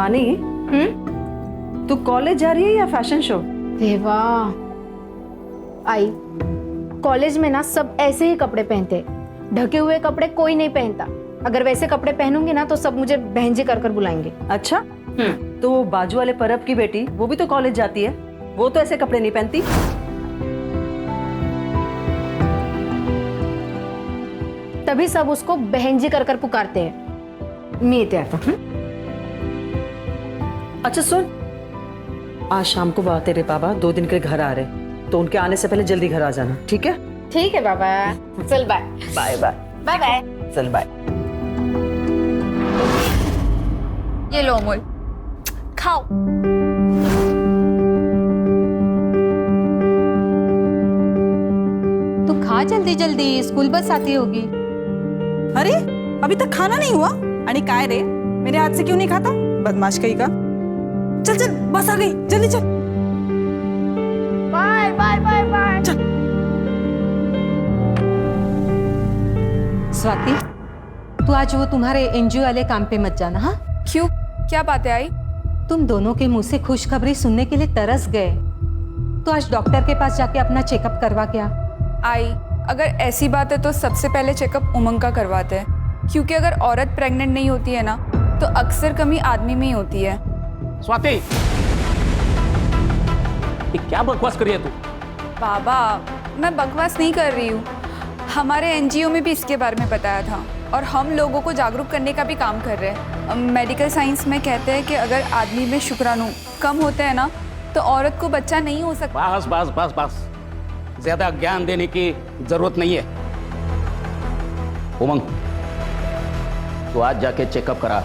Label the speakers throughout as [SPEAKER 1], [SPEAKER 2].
[SPEAKER 1] शिवानी, तू कॉलेज जा रही है या फैशन शो?
[SPEAKER 2] देवा आई, कॉलेज में ना सब ऐसे ही कपड़े पहनते हैं। ढके हुए कपड़े कोई नहीं पहनता। अगर वैसे कपड़े पहनूंगी ना तो सब मुझे बहन जी कर बुलाएंगे।
[SPEAKER 1] अच्छा, तो वो बाजू वाले परब की बेटी, वो भी तो कॉलेज जाती है, वो तो ऐसे कपड़े नहीं पहनती।
[SPEAKER 2] तभी सब उसको बहन जी कर पुकारते हैं। मीत है।
[SPEAKER 1] अच्छा सुन, आज शाम को तेरे पापा 2 दिन के लिए घर आ रहे, तो उनके आने से पहले जल्दी घर आ जाना, ठीक है?
[SPEAKER 2] ठीक है बाबा, चल bye.
[SPEAKER 1] Bye bye.
[SPEAKER 2] Bye bye.
[SPEAKER 1] चल बाय।
[SPEAKER 3] ये लो अमूल, खाओ।
[SPEAKER 4] तू खा जल्दी जल्दी, स्कूल बस आती होगी।
[SPEAKER 5] अरे अभी तक खाना नहीं हुआ? आणि काय रे, मेरे हाथ से क्यों नहीं खाता? बदमाश कहीं का। चल चल, बस आ गई, जल्दी चल।
[SPEAKER 2] Bye bye bye bye.
[SPEAKER 5] चल।
[SPEAKER 4] स्वाति, तू आज वो तुम्हारे एनजीओ वाले काम पे मत जाना। हाँ,
[SPEAKER 3] क्यों, क्या बात है आई?
[SPEAKER 4] तुम दोनों के मुंह से खुशखबरी सुनने के लिए तरस गए। तो आज डॉक्टर के पास जाके अपना चेकअप करवा क्या?
[SPEAKER 3] आई, अगर ऐसी बात है तो सबसे पहले चेकअप उमंग का करवाते हैं, क्योंकि अगर औरत प्रेग्नेंट नहीं होती है ना तो अक्सर कमी आदमी में ही होती है।
[SPEAKER 6] स्वाति, ये क्या बकवास कर रही है तू?
[SPEAKER 3] बाबा, मैं बकवास नहीं कर रही हूँ। हमारे एनजीओ में भी इसके बारे में बताया था और हम लोगों को जागरूक करने का भी काम कर रहे हैं। मेडिकल साइंस में कहते हैं कि अगर आदमी में शुक्राणु कम होते हैं ना तो औरत को बच्चा नहीं हो सकता।
[SPEAKER 6] बस बस बस बस, ज्यादा ज्ञान देने की जरूरत नहीं है। उमंग, तो आज जाके चेकअप करा।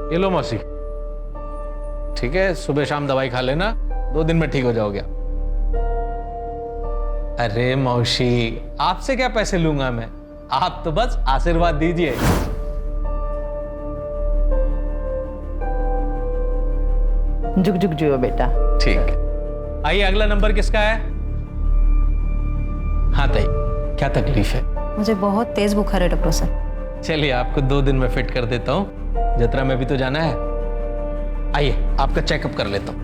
[SPEAKER 7] ये लो मौसी, ठीक है, सुबह शाम दवाई खा लेना, 2 दिन में ठीक हो जाओगे। अरे मौसी, आपसे क्या पैसे लूंगा मैं, आप तो बस आशीर्वाद दीजिए।
[SPEAKER 1] जुग जुग जियो बेटा।
[SPEAKER 7] ठीक। आइए, अगला नंबर किसका है? हाँ ताई, क्या तकलीफ है?
[SPEAKER 8] मुझे बहुत तेज बुखार है डॉक्टर साहब।
[SPEAKER 7] चलिए, आपको 2 दिन में फिट कर देता हूँ। जतरा में भी तो जाना है। आइए, आपका चेकअप कर लेता हूँ।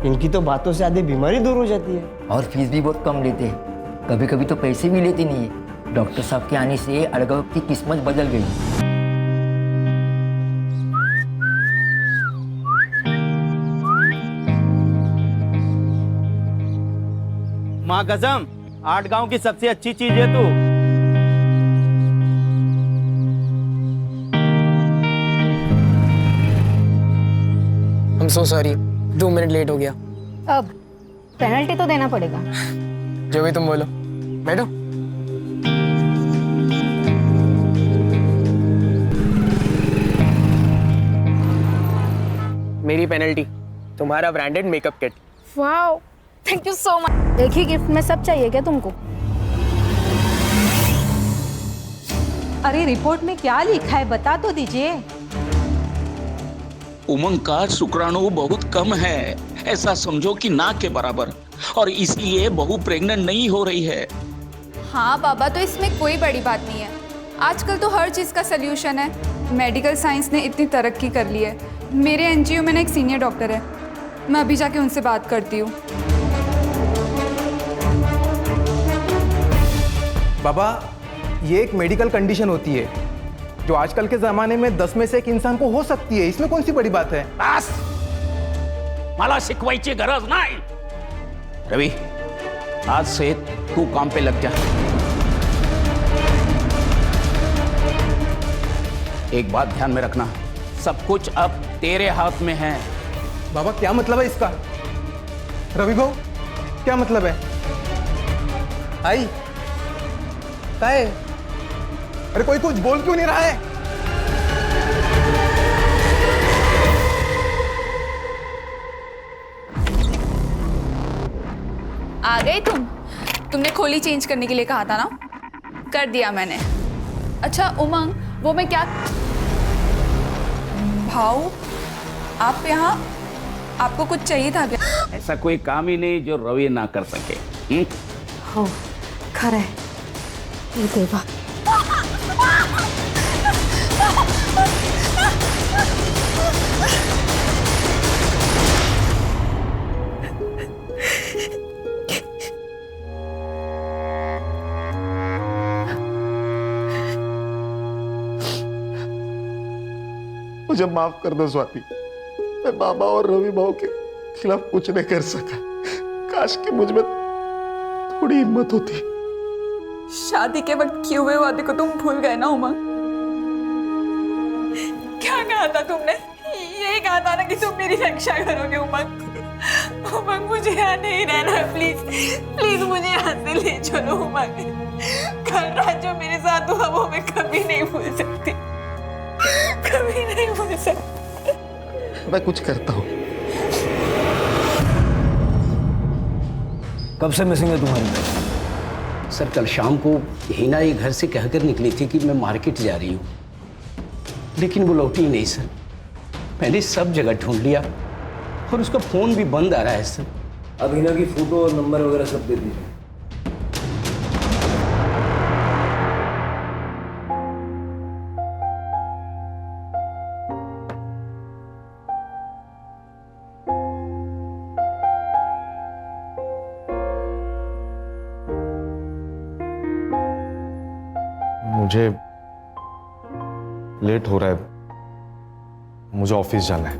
[SPEAKER 9] इनकी तो बातों से आधी बीमारी दूर हो जाती है।
[SPEAKER 10] और फीस भी बहुत कम लेते हैं, कभी कभी तो पैसे भी लेते नहीं है। डॉक्टर साहब के आने से अड़गव की किस्मत बदल गई।
[SPEAKER 6] माँ कसम, 8 गांव की सबसे अच्छी चीज है तू।
[SPEAKER 9] I'm so sorry, 2 minute late हो गया।
[SPEAKER 2] अब पेनल्टी तो देना पड़ेगा।
[SPEAKER 9] जो भी तुम बोलो। बैठो। मेरी पेनल्टी, तुम्हारा branded makeup kit.
[SPEAKER 2] Wow, thank you so much. एक ही गिफ्ट में सब चाहिए क्या तुमको?
[SPEAKER 4] अरे रिपोर्ट में क्या लिखा है बता तो दीजिए।
[SPEAKER 11] उमंग का शुक्राणु बहुत कम है, ऐसा समझो कि ना के बराबर, और इसलिए बहू प्रेग्नेंट नहीं हो रही है।
[SPEAKER 3] हाँ बाबा, तो इसमें कोई बड़ी बात नहीं है। आजकल तो हर चीज़ का सल्यूशन है। मेडिकल साइंस ने इतनी तरक्की कर ली है। मेरे एनजीओ में ना एक सीनियर डॉक्टर है, मैं अभी जाके उनसे बात करती हूँ।
[SPEAKER 12] बाबा, ये एक मेडिकल कंडीशन होती है जो आजकल के जमाने में 10 में से 1 इंसान को हो सकती है। इसमें कौन सी बड़ी बात है?
[SPEAKER 6] बस, मला शिकवायची गरज नाही। रवि, आज से तू काम पे लग जा। एक बात ध्यान में रखना, सब कुछ अब तेरे हाथ में है।
[SPEAKER 12] बाबा, क्या मतलब है इसका? रवि भाऊ, क्या मतलब है? आई क्या है? अरे कोई कुछ बोल क्यों नहीं रहा है?
[SPEAKER 3] आ गए तुमने खोली चेंज करने के लिए कहा था ना, कर दिया मैंने। अच्छा उमंग, वो मैं क्या भाऊ, आप यहाँ आपको कुछ चाहिए था क्या?
[SPEAKER 11] ऐसा कोई काम ही नहीं जो रवि ना कर सके।
[SPEAKER 2] हो खरं आहे. हे देवा.
[SPEAKER 13] मुझे माफ कर दो स्वाति, मैं बाबा और रवि भाव के खिलाफ कुछ नहीं कर सका। काश कि मुझ में थोड़ी हिम्मत होती।
[SPEAKER 3] शादी के वक्त किए हुए वादे को तुम भूल गए ना उमंग? क्या कहा था तुमने? यही कहा था ना कि तुम मेरी रक्षा करोगे उमंग। उमंग मुझे यहाँ नहीं रहना, प्लीज प्लीज मुझे यहाँ से ले चलो उमंग। कल रात जो मेरे साथ हुआ वो मैं कभी नहीं भूल सकती, कभी नहीं भूल सकती।
[SPEAKER 13] मैं कुछ करता हूँ।
[SPEAKER 6] कब से मिसिंग है तुम्हारी बैग? सर कल शाम को हिना ये घर से कहकर निकली थी कि मैं मार्केट जा रही हूँ, लेकिन वो लौटी ही नहीं सर। मैंने सब जगह ढूंढ लिया और उसका फोन भी बंद आ रहा है सर।
[SPEAKER 14] अब हिना की फोटो और नंबर वगैरह सब दे दीजिए।
[SPEAKER 13] मुझे लेट हो रहा है, मुझे ऑफिस जाना है।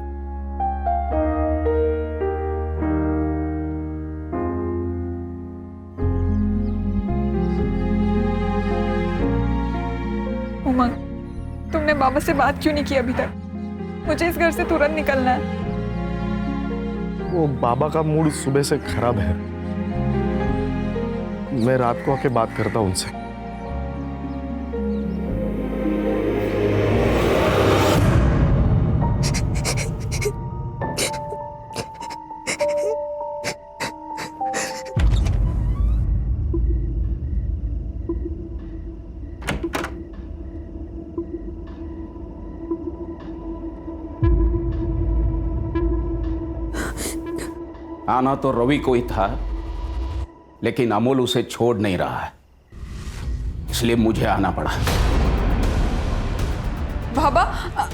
[SPEAKER 3] उमंग, तुमने बाबा से बात क्यों नहीं की अभी तक? मुझे इस घर से तुरंत निकलना है।
[SPEAKER 13] वो बाबा का मूड सुबह से खराब है, मैं रात को आके बात करता हूं उनसे।
[SPEAKER 11] आना तो रवि को ही था, लेकिन अमोल उसे छोड़ नहीं रहा है, इसलिए मुझे आना पड़ा।
[SPEAKER 3] बाबा,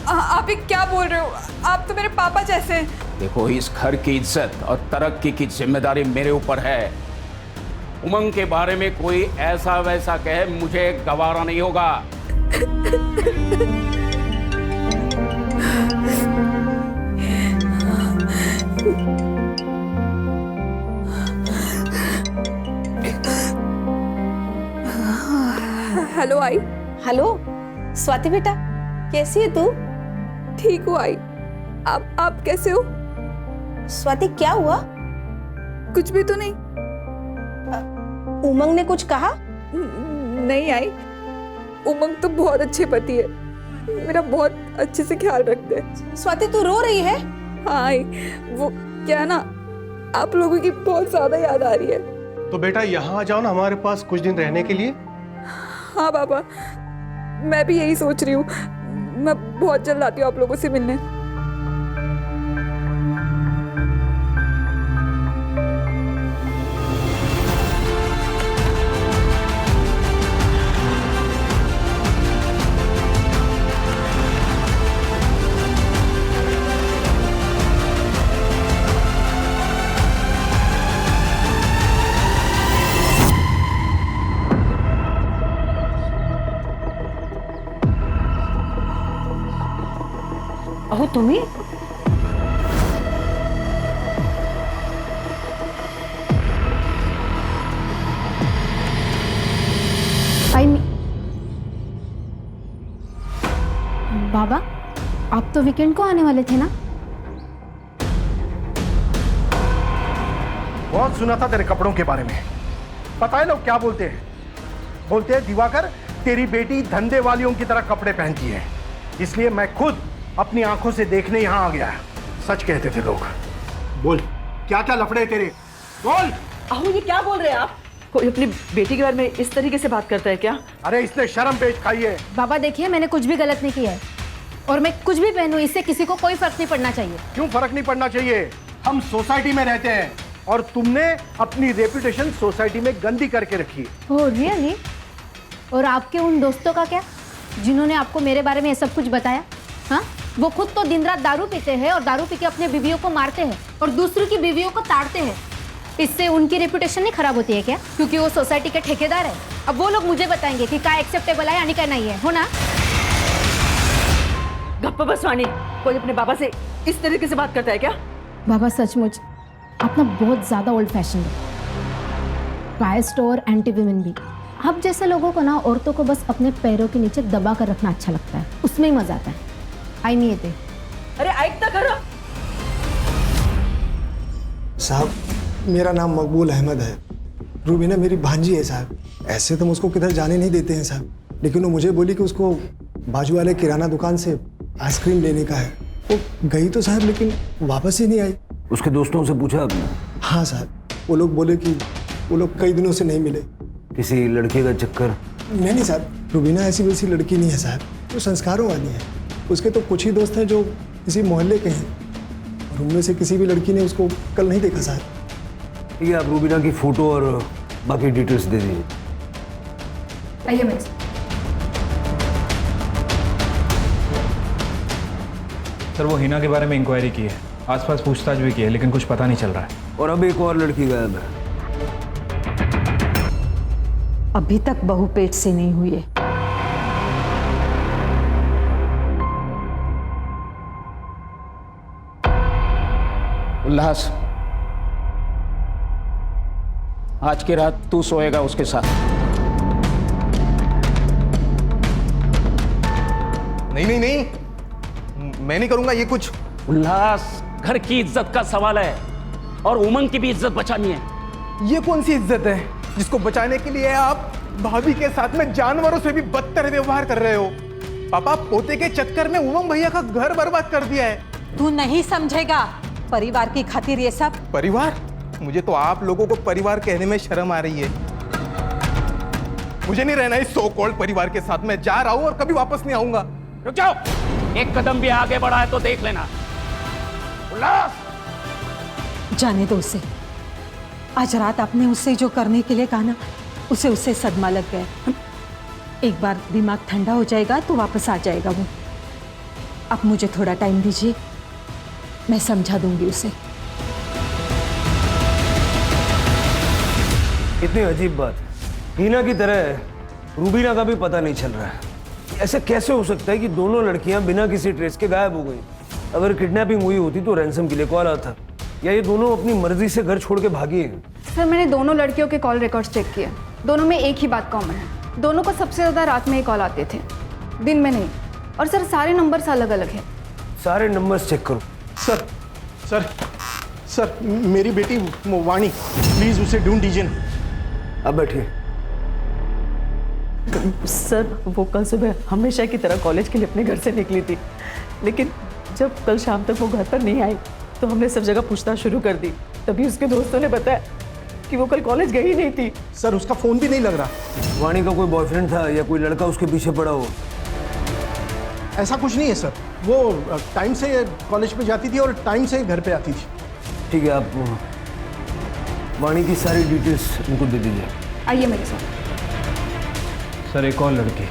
[SPEAKER 3] आप ये क्या बोल रहे हो? आप तो मेरे पापा जैसे हैं।
[SPEAKER 11] देखो, इस घर की इज्जत और तरक्की की जिम्मेदारी मेरे ऊपर है। उमंग के बारे में कोई ऐसा वैसा कहे, मुझे गवारा नहीं होगा।
[SPEAKER 3] हेलो आई।
[SPEAKER 5] हेलो स्वाति बेटा, कैसी है तू?
[SPEAKER 3] ठीक हूँ आई। आप कैसे हो?
[SPEAKER 5] स्वाति क्या हुआ?
[SPEAKER 3] कुछ भी तो नहीं।
[SPEAKER 5] उमंग ने कुछ कहा?
[SPEAKER 3] नहीं आई, उमंग तो बहुत अच्छे पति है, मेरा बहुत अच्छे से ख्याल रखते हैं।
[SPEAKER 5] स्वाति तू रो रही है?
[SPEAKER 3] हाँ आई, वो क्या ना, आप लोगों की बहुत ज्यादा याद आ रही है।
[SPEAKER 12] तो बेटा यहाँ आ जाओ ना हमारे पास कुछ दिन रहने के लिए।
[SPEAKER 3] हाँ बाबा, मैं भी यही सोच रही हूँ। मैं बहुत जल्द आती हूँ आप लोगों से मिलने।
[SPEAKER 1] अहो तुम्ही?
[SPEAKER 2] बाबा, आप तो वीकेंड को आने वाले थे ना?
[SPEAKER 12] बहुत सुना था तेरे कपड़ों के बारे में। पता है लोग क्या बोलते हैं? बोलते हैं दिवाकर तेरी बेटी धंधे वालियों की तरह कपड़े पहनती है, इसलिए मैं खुद अपनी आंखों से देखने यहाँ आ गया। सच कहते थे लोग। बोल क्या क्या लफड़े तेरे, बोल।
[SPEAKER 1] अहो ये क्या बोल रहे हैं आप? कोई अपनी बेटी के बारे में इस तरीके से बात करता है क्या?
[SPEAKER 12] अरे इसने शर्म पेश खाई है।
[SPEAKER 2] बाबा देखिए, मैंने कुछ भी गलत नहीं किया है और मैं कुछ भी पहनूं, इससे किसी को कोई फर्क नहीं पड़ना चाहिए।
[SPEAKER 12] क्यों फर्क नहीं पड़ना चाहिए? हम सोसाइटी में रहते हैं और तुमने अपनी रेपुटेशन सोसाइटी में गंदी करके रखी है।
[SPEAKER 2] Oh really? और आपके उन दोस्तों का क्या, जिन्होंने आपको मेरे बारे में ये सब कुछ बताया? हाँ, वो खुद तो दिन रात दारू पीते हैं और दारू पी के अपने बीवियों को मारते हैं और दूसरों की बीवियों को ताड़ते हैं। इससे उनकी रेपुटेशन नहीं खराब होती है क्या? क्योंकि वो सोसाइटी के ठेकेदार है। अब वो लोग मुझे बताएंगे कि क्या एक्सेप्टेबल है यानी क्या नहीं है, हो ना?
[SPEAKER 1] गप्पा बस वाणी, कोई अपने बाबा से इस तरीके से बात करता है क्या?
[SPEAKER 2] बाबा सचमुच आप ना बहुत ज्यादा ओल्ड फैशन है, बायस्ड और एंटी विमेन भी। आप जैसे लोगों को ना औरतों को बस अपने पैरों के नीचे दबा कर रखना अच्छा लगता है, उसमें ही मजा आता है। आई नहीं येते।
[SPEAKER 1] अरे ऐकता करो।
[SPEAKER 9] साहब, मेरा नाम मकबूल अहमद है। रूबीना मेरी भांजी है साहब। ऐसे तो मुझको किधर जाने नहीं देते हैं साहब, लेकिन वो मुझे बोली कि उसको बाजू वाले किराना दुकान से आइसक्रीम लेने का है। वो गई तो साहब, लेकिन वापस ही नहीं आई।
[SPEAKER 14] उसके दोस्तों से पूछा आपने?
[SPEAKER 9] हाँ साहब, वो लोग बोले कि वो लोग कई दिनों से नहीं मिले।
[SPEAKER 14] किसी लड़के का चक्कर?
[SPEAKER 9] नहीं साहब, रूबीना ऐसी वैसी लड़की नहीं है साहब, वो संस्कारों वाली है। उसके तो कुछ ही दोस्त हैं जो किसी मोहल्ले के हैं, और उनमें से किसी भी लड़की ने उसको कल नहीं देखा साहब।
[SPEAKER 14] ठीक है, आप रूबीना की फोटो और बाकी डिटेल्स दे दीजिए।
[SPEAKER 2] आइए मेरे।
[SPEAKER 15] सर, वो हिना के बारे में इंक्वायरी की है, आसपास पूछताछ भी की है, लेकिन कुछ पता नहीं चल रहा है।
[SPEAKER 14] और अब एक और लड़की गायब है।
[SPEAKER 4] अभी तक बहू पेट से नहीं हुई है।
[SPEAKER 11] उल्लास, आज की रात तू सोएगा उसके साथ।
[SPEAKER 12] नहीं नहीं नहीं, मैं नहीं करूंगा ये कुछ।
[SPEAKER 11] उल्लास, घर की इज्जत का सवाल है और उमंग की भी इज्जत बचानी है।
[SPEAKER 12] ये कौन सी इज्जत है जिसको बचाने के लिए आप भाभी के साथ में जानवरों से भी बदतर व्यवहार कर रहे हो? पापा, पोते के चक्कर में उमंग भैया का घर बर्बाद कर दिया है।
[SPEAKER 4] तू नहीं समझेगा, परिवार की खातिर ये सब।
[SPEAKER 12] परिवार? मुझे तो आप लोगों को परिवार कहने में शर्म आ रही है। मुझे नहीं रहना इस सो कॉल्ड परिवार के साथ। मैं जा रहा हूं और कभी वापस नहीं आऊंगा।
[SPEAKER 11] रुक जाओ, एक कदम भी आगे बढ़ा है तो देख लेना। उल्लास,
[SPEAKER 4] जाने दो उसे। आज रात आपने उससे जो करने के लिए कहा ना, उससे सदमा लग गया। एक बार दिमाग ठंडा हो जाएगा तो वापस आ जाएगा वो। आप मुझे थोड़ा टाइम दीजिए, मैं समझा दूंगी उसे।
[SPEAKER 14] इतनी अजीब बात है, हिना की तरह रूबीना का भी पता नहीं चल रहा है। ऐसे कैसे हो सकता है कि दोनों लड़कियां बिना किसी ट्रेस के गायब हो गई? अगर किडनैपिंग हुई होती तो रैंसम के लिए कॉल आता, या ये दोनों अपनी मर्जी से घर छोड़ के भागी है?
[SPEAKER 3] सर, मैंने दोनों लड़कियों के कॉल रिकॉर्ड्स चेक किए, दोनों में एक ही बात कॉमन है। दोनों को सबसे ज़्यादा रात में ही कॉल आते थे, दिन में नहीं। और सर, सारे नंबर्स अलग अलग हैं।
[SPEAKER 14] सारे नंबर्स चेक करो।
[SPEAKER 12] सर सर सर, मेरी बेटी वाणी, प्लीज उसे ढूंढ दीजिए ना।
[SPEAKER 14] अब बैठिए।
[SPEAKER 1] सर, वो कल सुबह हमेशा की तरह कॉलेज के लिए अपने घर से निकली थी, लेकिन जब कल शाम तक वो घर पर नहीं आई तो हमने सब जगह पूछताछ शुरू कर दी। तभी उसके दोस्तों ने बताया कि वो कल कॉलेज गई नहीं थी।
[SPEAKER 12] सर, उसका फोन भी नहीं लग रहा।
[SPEAKER 14] वाणी का कोई बॉयफ्रेंड था या कोई लड़का उसके पीछे पड़ा हो?
[SPEAKER 12] ऐसा कुछ नहीं है सर, वो टाइम से कॉलेज पे जाती थी और टाइम से घर पे आती थी।
[SPEAKER 14] ठीक है, आप वाणी की सारी डिटेल्स उनको दे दीजिए।
[SPEAKER 3] आइए मेरे साथ।
[SPEAKER 15] सर, एक और लड़की।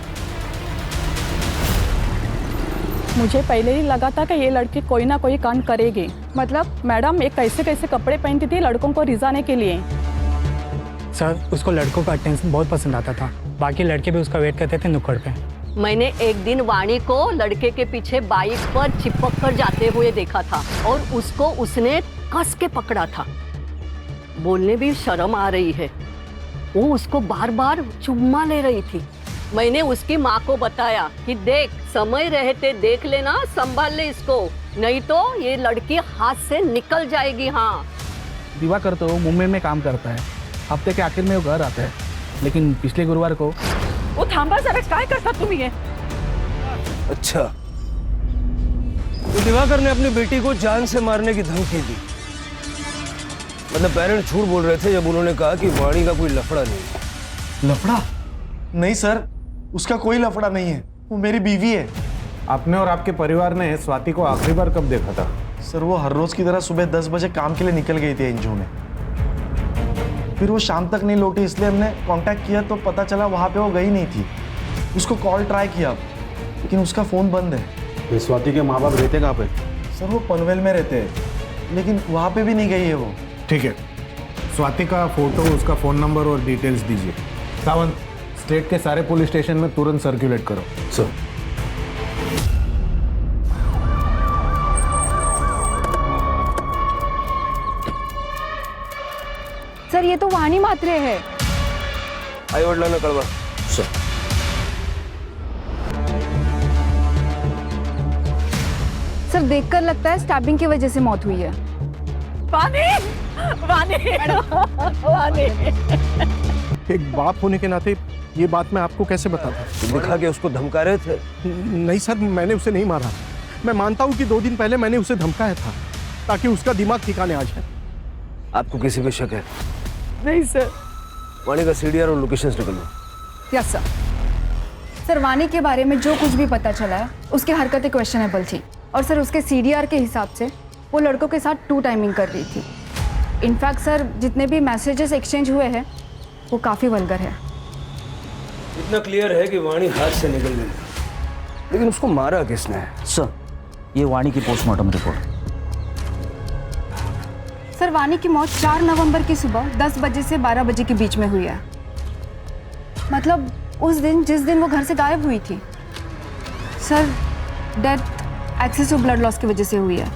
[SPEAKER 16] मुझे पहले ही लगा था कि ये लड़की कोई ना कोई कांड करेगी। मतलब मैडम, ये कैसे कैसे कपड़े पहनती थी लड़कों को रिझाने के लिए।
[SPEAKER 17] सर, उसको लड़कों का अटेंशन बहुत पसंद आता था, बाकी लड़के भी उसका वेट करते थे नुक्कड़ पे।
[SPEAKER 18] मैंने एक दिन वाणी को लड़के के पीछे बाइक पर चिपक कर जाते हुए देखा था और उसको उसने कस के पकड़ा था। बोलने भी शर्म आ रही है। वो उसको बार बार चुम्मा ले रही थी। मैंने उसकी माँ को बताया कि देख, समय रहते देख लेना, संभाल ले इसको, नहीं तो ये लड़की हाथ से निकल जाएगी। हाँ,
[SPEAKER 19] दिवाकर तो मुंबई में काम करता है, हफ्ते के आखिर में वो घर आता है, लेकिन पिछले गुरुवार को
[SPEAKER 16] वो थांबा जरा, काय करता तुम्ही ये?
[SPEAKER 14] अच्छा, तो दिवाकर ने अपनी बेटी को जान से मारने की धमकी दी। मतलब पेरेंट्स झूठ बोल रहे थे जब उन्होंने कहा कि वाणी का कोई लफड़ा नहीं।
[SPEAKER 12] लफड़ा? नहीं सर, उसका कोई लफड़ा नहीं है, वो मेरी बीवी है।
[SPEAKER 15] आपने और आपके परिवार ने स्वाति को आखिरी बार कब देखा था?
[SPEAKER 13] सर वो हर रोज की तरह सुबह 10 बजे काम के लिए निकल गई थी एनजीओ में, फिर वो शाम तक नहीं लौटी, इसलिए हमने कांटेक्ट किया तो पता चला वहाँ पे वो गई नहीं थी। उसको कॉल ट्राई किया लेकिन उसका फ़ोन बंद है।
[SPEAKER 20] स्वाति के माँ बाप रहते कहाँ पे?
[SPEAKER 13] सर वो पनवेल में रहते हैं, लेकिन वहाँ पे भी नहीं गई है वो।
[SPEAKER 12] ठीक है, स्वाति का फोटो, उसका फ़ोन नंबर और डिटेल्स दीजिए। सावंत, स्टेट के सारे पुलिस स्टेशन में तुरंत सर्कुलेट करो।
[SPEAKER 20] सर।
[SPEAKER 3] सर ये तो वाणी मात्रे है।
[SPEAKER 14] आई वडिलांना कळवा।
[SPEAKER 20] सर।
[SPEAKER 3] सर देखकर लगता है स्टैबिंग की वजह से मौत हुई है।
[SPEAKER 5] वाणी, वाणी, वाणी।
[SPEAKER 12] एक बाप होने के नाते ये बात मैं आपको कैसे बताता?
[SPEAKER 14] दिखा के उसको धमका रहे थे?
[SPEAKER 12] नहीं सर, मैंने उसे नहीं मारा। मैं मानता हूँ कि 2 दिन पहले मैंने उसे धमकाया था ताकि उसका दिमाग ठिकाने आ जाए।
[SPEAKER 14] आपको किसी पे शक है?
[SPEAKER 1] नहीं सर।
[SPEAKER 14] वाणी का सीडीआर और लोकेशंस निकल लो।
[SPEAKER 3] Yes sir. सर वाणी के बारे में जो कुछ भी पता चला है उसकी हरकतें क्वेश्चनेबल थी और सर उसके सीडीआर के हिसाब से वो लड़कों के साथ 2 टाइमिंग कर रही थी। इनफैक्ट सर जितने भी मैसेजेस एक्सचेंज हुए हैं वो काफ़ी वल्गर है।
[SPEAKER 14] इतना क्लियर है कि वाणी हाथ से निकल गई, लेकिन उसको मारा किसने?
[SPEAKER 20] सर ये वाणी की पोस्टमार्टम रिपोर्ट।
[SPEAKER 3] सर वाणी की मौत 4 नवंबर की सुबह 10 बजे से 12 बजे के बीच में हुई है। मतलब उस दिन जिस दिन वो घर से गायब हुई थी। Sir death excessive blood loss की वजह से हुई है।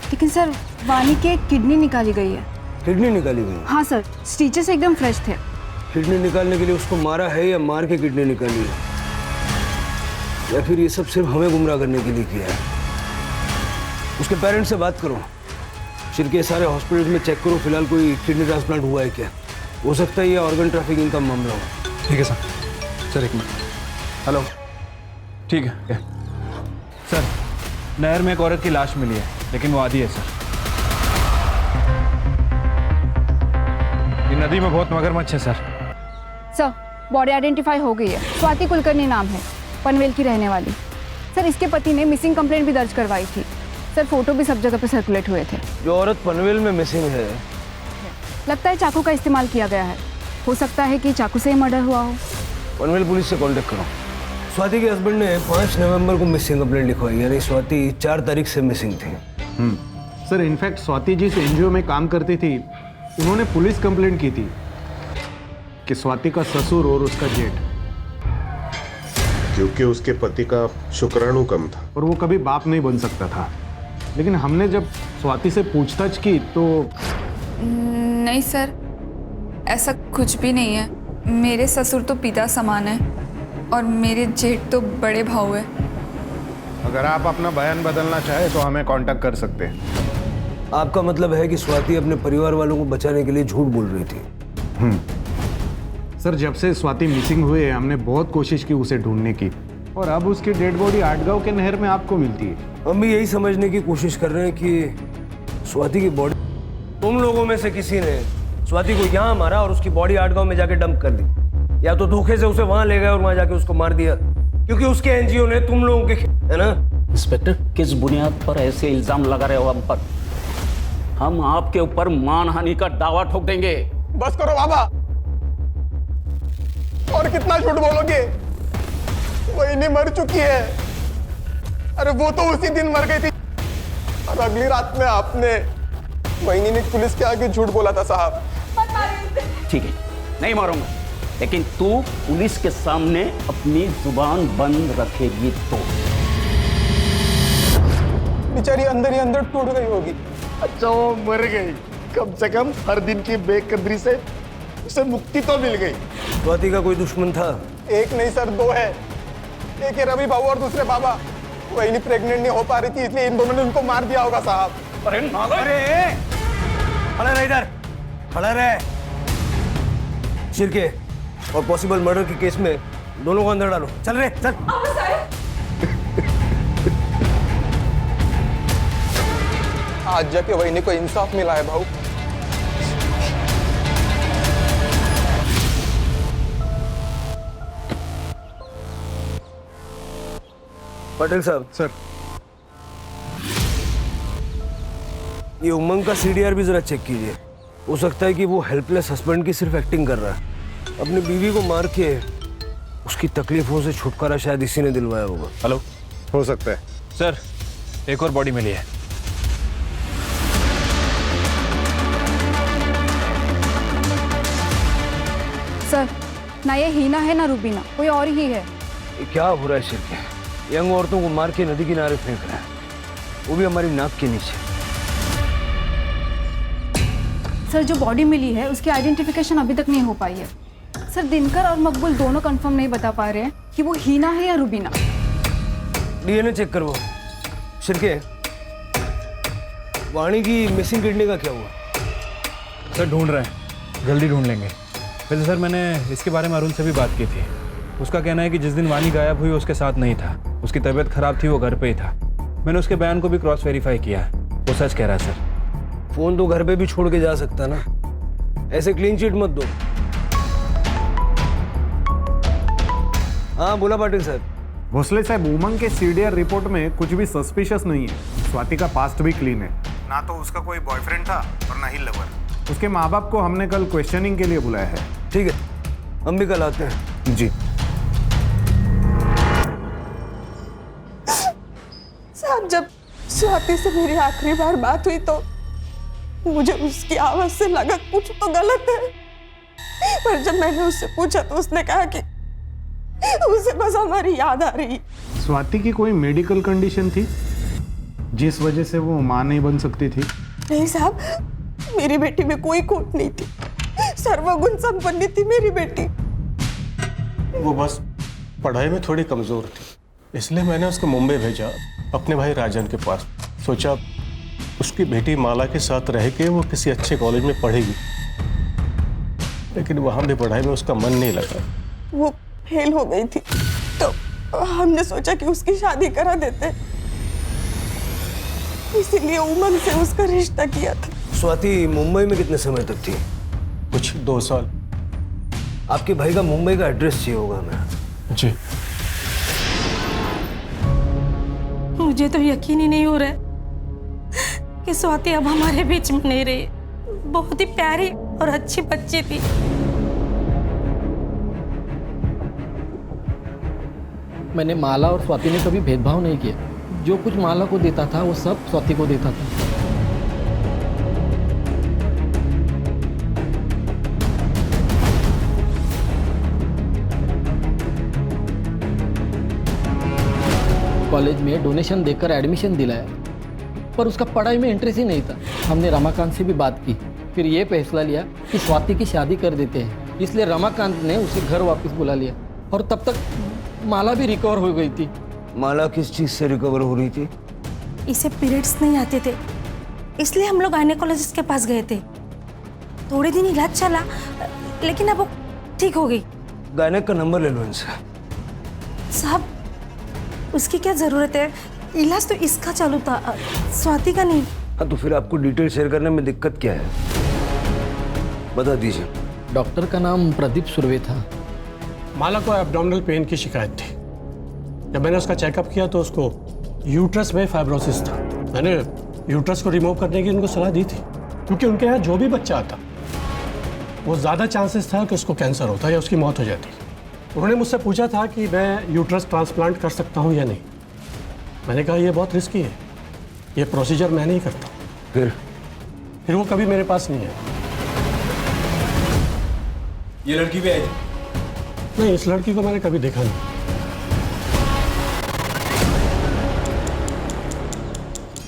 [SPEAKER 3] लेकिन सर वाणी के किडनी निकाली गई है।
[SPEAKER 14] किडनी निकाली गई?
[SPEAKER 3] हाँ सर, स्टिचेस एकदम फ्रेश थे।
[SPEAKER 14] किडनी निकालने के लिए उसको मारा है या मार के किडनी निकाली है, या फिर ये सब सिर्फ हमें गुमराह करने के लिए किया है? उसके पेरेंट्स से बात करो, शिर के सारे हॉस्पिटल्स में चेक करो फिलहाल कोई किडनी ट्रांसप्लांट हुआ है क्या। हो सकता है ये ऑर्गन ट्रैफिकिंग का मामला हो।
[SPEAKER 15] ठीक है सर। एक मिनट। हेलो। ठीक है सर, नहर में एक औरत की लाश मिली है लेकिन वो आधी है सर। ये नदी में बहुत मगरमच्छ है सर।
[SPEAKER 3] सर बॉडी आइडेंटिफाई हो गई है। स्वाति कुलकर्णी नाम है, पनवेल की रहने वाली। सर इसके पति ने मिसिंग कंप्लेंट भी दर्ज करवाई थी। सर फोटो भी सब जगह पे सर्कुलेट हुए थे।
[SPEAKER 14] जो औरत पनवेल में मिसिंग है,
[SPEAKER 3] लगता है चाकू का इस्तेमाल किया गया है। हो सकता है कि चाकू से ही मर्डर हुआ हो।
[SPEAKER 14] पनवेल पुलिस से कांटेक्ट करो। स्वाति के हस्बैंड ने 5 नवंबर को मिसिंग कंप्लेंट लिखवाई, यानी स्वाति 4 तारीख से मिसिंग थी।
[SPEAKER 20] सर इनफैक्ट स्वाति जिस एनजीओ में काम करती थी उन्होंने पुलिस कंप्लेंट की थी कि स्वाति का ससुर और उसका जेठ,
[SPEAKER 13] क्योंकि उसके पति का शुक्राणु कम था
[SPEAKER 20] और वो कभी बाप नहीं बन सकता था। लेकिन हमने जब स्वाति से पूछताछ की तो
[SPEAKER 3] नहीं सर, ऐसा कुछ भी नहीं है। मेरे ससुर तो पिता समान है और मेरे जेठ तो बड़े भाऊ है।
[SPEAKER 12] अगर आप अपना बयान बदलना चाहे तो हमें कांटेक्ट कर सकते हैं।
[SPEAKER 14] आपका मतलब है कि स्वाति अपने परिवार वालों को बचाने के लिए झूठ बोल रही थी?
[SPEAKER 20] सर जब से स्वाति मिसिंग हुए हमने बहुत कोशिश की उसे ढूंढने की, और अब उसकी डेड बॉडी आटगांव के नहर में आपको मिलती है।
[SPEAKER 14] हम भी यही समझने की कोशिश कर रहे हैं कि स्वाति की बॉडी, तुम लोगों में से किसी ने स्वाति को यहाँ मारा और उसकी बॉडी आटगांव में जाके डंप कर दी, या तो धोखे से उसे वहां ले गए और वहां जाके उसको मार दिया, क्योंकि उसके एनजीओ ने तुम लोगों के, है ना?
[SPEAKER 11] इंस्पेक्टर, किस बुनियाद पर ऐसे इल्जाम लगा रहे हो हम पर? हम आपके ऊपर मानहानि का दावा ठोक देंगे।
[SPEAKER 13] बस करो बाबा, और कितना झूठ बोलोगे? वही नहीं मर चुकी है। अरे वो तो उसी दिन मर गई थी और अगली रात में आपने वही ने पुलिस के आगे झूठ बोला था साहब।
[SPEAKER 11] ठीक है, नहीं मारूंगा, लेकिन तू पुलिस के सामने अपनी जुबान बंद रखेगी तो।
[SPEAKER 13] बेचारी अंदर ही अंदर टूट गई होगी। अच्छा वो मर गई, कम से कम हर दिन की बेकदरी से उसे मुक्ति तो मिल गई।
[SPEAKER 14] स्वाति का कोई दुश्मन था?
[SPEAKER 13] एक नहीं सर, 2 है। एक है रवि बाबू और दूसरे बाबा। वही नहीं प्रेग्नेंट नहीं हो पा रही थी, इसलिए इन दोनों ने उनको मार दिया होगा साहब।
[SPEAKER 14] अरे खड़ा रहे, इधर खड़ा रहे। शिरके और पॉसिबल मर्डर के केस में दोनों को अंदर डालो। चल रे चल।
[SPEAKER 13] आज जाके वही को इंसाफ मिला है भाऊ।
[SPEAKER 14] पटेल साहब।
[SPEAKER 12] सर।
[SPEAKER 14] ये उमंग का सीडीआर भी जरा चेक कीजिए। हो सकता है कि वो हेल्पलेस हस्बैंड की सिर्फ एक्टिंग कर रहा है। अपनी बीवी को मार के उसकी तकलीफों से छुटकारा शायद इसी ने दिलवाया होगा।
[SPEAKER 15] हेलो,
[SPEAKER 20] हो सकता है
[SPEAKER 15] सर, एक और बॉडी मिली है।
[SPEAKER 3] सर, ना ये हीना है ना रूबीना, कोई और ही है।
[SPEAKER 14] ये क्या हो रहा है शिरके? यंग औरतों को मार के नदी किनारे फेंक रहा है, वो भी हमारी नाक के नीचे।
[SPEAKER 3] सर, जो बॉडी मिली है उसकी आइडेंटिफिकेशन अभी तक नहीं हो पाई है। सर, दिनकर और मकबूल दोनों कंफर्म नहीं बता पा रहे हैं कि वो हीना है या रूबीना।
[SPEAKER 14] डीएनए चेक करवाओ। शिरके, वाणी की मिसिंग किडनी का क्या हुआ?
[SPEAKER 15] सर, ढूंढ रहे हैं, जल्दी ढूंढ लेंगे। वैसे सर, मैंने इसके बारे में अरुण से भी बात की थी। उसका कहना है कि जिस दिन वाणी गायब हुई उसके साथ नहीं था, उसकी तबीयत खराब थी, वो घर पे ही था। मैंने उसके बयान को भी क्रॉस वेरीफाई किया, वो सच कह रहा है सर।
[SPEAKER 14] फोन तो घर पे भी छोड़ के जा सकता ना, ऐसे क्लीन चिट मत दो। हाँ बोला पाटिल साहब।
[SPEAKER 20] भोसले साहब, उमंग के सीडीआर रिपोर्ट में कुछ भी सस्पिशियस नहीं है। स्वाति का पास्ट भी क्लीन है, ना तो उसका कोई बॉयफ्रेंड था और ना ही लवर। उसके माँ बाप को हमने कल क्वेश्चनिंग के लिए बुलाया है।
[SPEAKER 14] ठीक है, हम भी कल आते हैं।
[SPEAKER 20] जी
[SPEAKER 1] साहब, जब स्वाति से मेरी आखिरी बार बात हुई तो मुझे उसकी आवाज से लगा कुछ तो गलत है, पर जब मैंने उससे पूछा तो उसने कहा कि उसे बस हमारी याद आ रही।
[SPEAKER 20] स्वाति की कोई मेडिकल कंडीशन थी जिस वजह से वो मां नहीं बन सकती थी?
[SPEAKER 1] नहीं साहब, मेरी बेटी में कोई खोट नहीं थी, सर्वगुण संपन्न थी मेरी बेटी।
[SPEAKER 21] वो बस पढ़ाई में थोड़ी कमजोर थी, इसलिए मैंने उसको मुंबई भेजा अपने भाई राजन के पास। सोचा उसकी बेटी माला के साथ रह के वो किसी अच्छे कॉलेज में पढ़ेगी, लेकिन वहां भी पढ़ाई में उसका मन नहीं लगा।
[SPEAKER 1] वो फेल हो गई थी तो हमने सोचा कि उसकी शादी करा देते, इसीलिए उमंग से उसका रिश्ता किया था।
[SPEAKER 14] स्वाति मुंबई में कितने समय तक थी?
[SPEAKER 21] कुछ 2 साल।
[SPEAKER 14] आपके भाई का मुंबई का एड्रेस चाहिए होगा हमें।
[SPEAKER 21] जी।
[SPEAKER 22] मुझे तो यकीन ही नहीं हो रहा है कि स्वाति अब हमारे बीच में नहीं रही। बहुत ही प्यारी और अच्छी बच्ची थी।
[SPEAKER 23] मैंने माला और स्वाति ने कभी भेदभाव नहीं किया। जो कुछ माला को देता था वो सब स्वाति को देता था। कॉलेज में डोनेशन देकर एडमिशन दिलाया, पर उसका पढ़ाई में इंटरेस्ट ही नहीं था। हमने रमाकांत से भी बात की, फिर ये फैसला लिया कि स्वाति की शादी कर देते हैं। इसलिए रमाकांत ने उसे घर वापस बुला लिया और तब तक माला भी रिकवर हो गई थी।
[SPEAKER 14] माला किस चीज से रिकवर हो रही थी?
[SPEAKER 22] इसे पीरियड्स नहीं आते थे, इसलिए हम लोग गायनेकोलॉजिस्ट के पास गए थे। थोड़े दिन इलाज चला, लेकिन अब वो ठीक हो गई।
[SPEAKER 14] गायनेक का नंबर ले लो इनसे।
[SPEAKER 22] साहब, उसकी क्या जरूरत है? इलाज तो इसका चालू था, स्वाति का नहीं।
[SPEAKER 14] हाँ, तो फिर आपको डिटेल शेयर करने में दिक्कत क्या है, बता दीजिए।
[SPEAKER 23] डॉक्टर का नाम प्रदीप सुर्वे था।
[SPEAKER 21] माला को एब्डोमिनल पेन की शिकायत थी। जब मैंने उसका चेकअप किया तो उसको यूट्रस में फाइब्रोसिस था। मैंने यूट्रस को रिमूव करने की उनको सलाह दी थी, क्योंकि उनके यहाँ जो भी बच्चा आता वो ज़्यादा चांसेस था कि उसको कैंसर होता या उसकी मौत हो जाती। उन्होंने मुझसे पूछा था कि मैं यूट्रस ट्रांसप्लांट कर सकता हूँ या नहीं। मैंने कहा यह बहुत रिस्की है, ये प्रोसीजर मैं नहीं करता। फिर वो कभी मेरे पास नहीं है।
[SPEAKER 15] ये लड़की भी आई थी?
[SPEAKER 21] नहीं, इस लड़की को मैंने कभी देखा नहीं।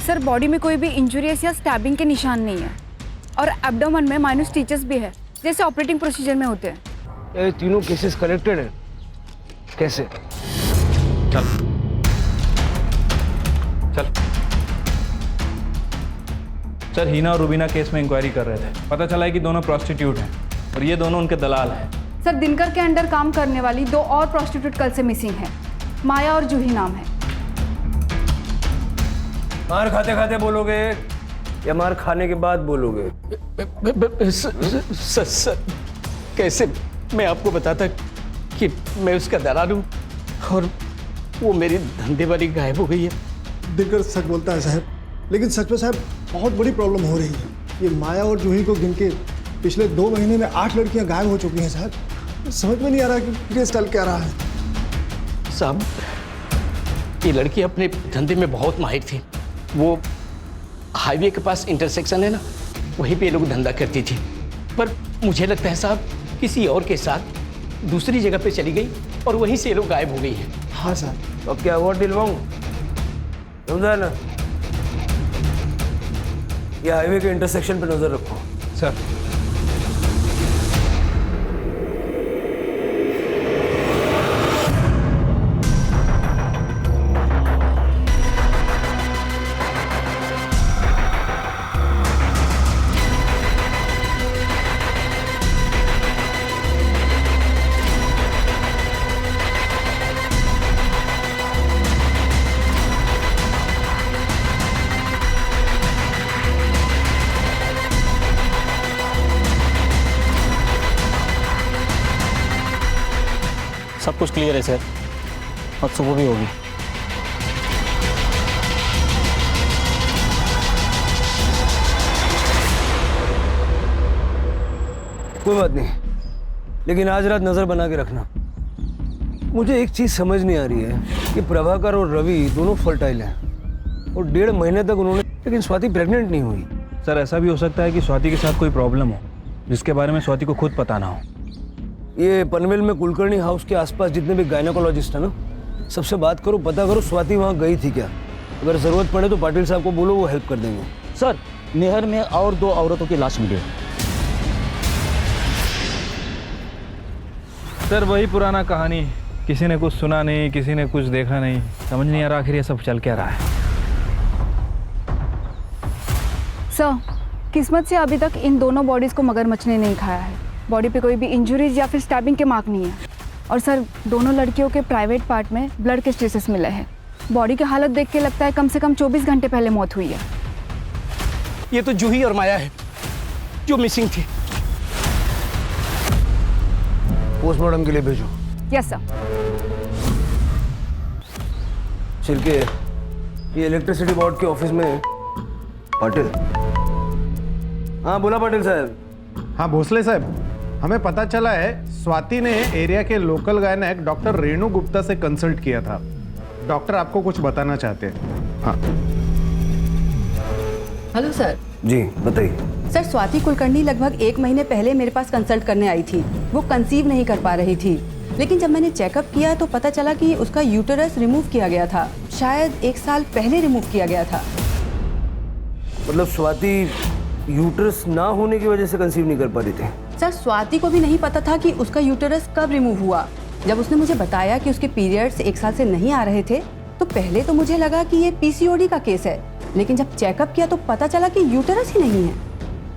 [SPEAKER 3] सर, बॉडी में कोई भी इंजुरियस या स्टैबिंग के निशान नहीं है और एब्डोमेन में माइनस स्टिचेस भी है, जैसे ऑपरेटिंग प्रोसीजर में होते हैं।
[SPEAKER 14] ये तीनों केसेस कनेक्टेड हैं? कैसे?
[SPEAKER 15] चल चल। सर, हीना और रूबीना केस में इंक्वायरी कर रहे थे। पता चला है कि दोनों प्रोस्टिट्यूट हैं और ये दोनों उनके दलाल हैं।
[SPEAKER 3] सर, दिनकर के अंडर काम करने वाली 2 और प्रोस्टिट्यूट कल से मिसिंग है। माया और जूही नाम है।
[SPEAKER 14] मार खाते खाते बोलोगे या मार खाने के बाद बोलोगे?
[SPEAKER 6] सर, कैसे मैं आपको बताता कि मैं उसका दलाल हूँ और वो मेरी धंधे वाली गायब हो गई है।
[SPEAKER 9] दिनकर सच बोलता है साहब, लेकिन सच में साहब बहुत बड़ी प्रॉब्लम हो रही है। ये माया और जूही को गिन के पिछले 2 महीने में 8 लड़कियां गायब हो चुकी हैं साहब। समझ में नहीं आ रहा कि केस चल क्या रहा है।
[SPEAKER 6] साहब, ये लड़की अपने धंधे में बहुत माहिर थी। वो हाईवे के पास इंटरसेक्शन है ना, वहीं पे ये लोग धंधा करती थी। पर मुझे लगता है साहब किसी और के साथ दूसरी जगह पे चली गई और वहीं से ये लोग गायब हो गई है।
[SPEAKER 9] हाँ साहब।
[SPEAKER 14] अब क्या हुआ दिलवाऊं? समझा ना? ये हाईवे के इंटरसेक्शन पे नजर रखो।
[SPEAKER 15] सर।
[SPEAKER 17] सब कुछ क्लियर है सर, और सुबह भी होगी।
[SPEAKER 14] कोई बात नहीं, लेकिन आज रात नजर बना के रखना। मुझे एक चीज समझ नहीं आ रही है कि प्रभाकर और रवि दोनों फर्टाइल हैं और 1.5 महीने तक उन्होंने, लेकिन स्वाति प्रेग्नेंट नहीं हुई।
[SPEAKER 15] सर ऐसा भी हो सकता है कि स्वाति के साथ कोई प्रॉब्लम हो जिसके बारे में स्वाति को खुद पता ना हो।
[SPEAKER 14] ये पनवेल में कुलकर्णी हाउस के आसपास जितने भी गायनेकोलॉजिस्ट है ना, सबसे बात करो, पता करो स्वाति वहाँ गई थी क्या। अगर जरूरत पड़े तो पाटिल साहब को बोलो, वो हेल्प कर देंगे।
[SPEAKER 17] सर नहर में और 2 औरतों की लाश मिली।
[SPEAKER 15] सर वही पुराना कहानी, किसी ने कुछ सुना नहीं, किसी ने कुछ देखा नहीं, समझ नहीं आ रहा आखिर ये सब चल क्या रहा है।
[SPEAKER 3] सर किस्मत से अभी तक इन दोनों बॉडीज को मगरमच्छ ने नहीं खाया है। बॉडी पे कोई भी इंजरीज या फिर स्टैबिंग के मार्क नहीं है। और सर दोनों लड़कियों के प्राइवेट पार्ट में ब्लड के स्ट्रेसेस मिले हैं। बॉडी की हालत देख के लगता है कम से कम 24 घंटे पहले मौत हुई है।
[SPEAKER 6] ये तो जूही और माया है जो मिसिंग थी।
[SPEAKER 14] पोस्टमार्टम के लिए भेजो।
[SPEAKER 3] Yes sir.
[SPEAKER 14] छिलके, ये इलेक्ट्रिसिटी बोर्ड के ऑफिस में पाटिल। हाँ बोला पाटिल साहब।
[SPEAKER 20] हाँ भोसले साहब, हमें पता चला है स्वाति ने एरिया के local gynaec doctor Renu Gupta से कंसल्ट किया था। डॉक्टर आपको कुछ बताना चाहते हैं। हाँ।
[SPEAKER 7] Hello sir.
[SPEAKER 14] जी बताइए।
[SPEAKER 7] सर स्वाति कुलकर्णी लगभग 1 महीने पहले मेरे पास कंसल्ट करने आई थी। वो कंसीव नहीं कर पा रही थी, लेकिन जब मैंने चेकअप किया तो पता चला कि उसका यूटेरस रिमूव किया गया था। शायद 1 साल पहले रिमूव किया गया था।
[SPEAKER 14] मतलब स्वाति यूट्रस ना होने की वजह से कंसीव नहीं कर पा रही थी?
[SPEAKER 7] सर स्वाति को भी नहीं पता था कि उसका यूटेरस कब रिमूव हुआ। जब उसने मुझे बताया कि उसके पीरियड्स 1 साल से नहीं आ रहे थे तो पहले तो मुझे लगा कि ये पीसीओडी का केस है, लेकिन जब चेकअप किया तो पता चला कि यूटेरस ही नहीं है।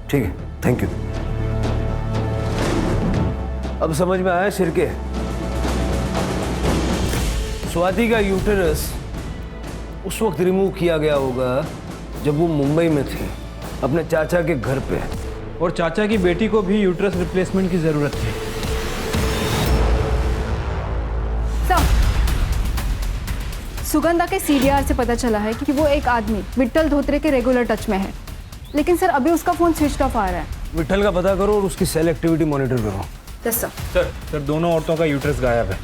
[SPEAKER 14] ठीक है, थैंक यू। अब समझ में आया शिरके, स्वाति का यूटेरस उस वक्त रिमूव किया गया होगा जब वो मुंबई में थी अपने चाचा के घर पे,
[SPEAKER 15] और चाचा की बेटी को भी यूट्रस रिप्लेसमेंट की जरूरत थी।
[SPEAKER 3] सर सुगंधा के सीडीआर से पता चला है कि वो एक आदमी विट्ठल धोत्रे के रेगुलर टच में है, लेकिन सर अभी उसका फोन स्विच ऑफ आ रहा है।
[SPEAKER 14] विट्ठल का पता करो और उसकी सेल एक्टिविटी मॉनिटर करो।
[SPEAKER 3] Yes sir.
[SPEAKER 15] सर दोनों औरतों का यूट्रस गायब है।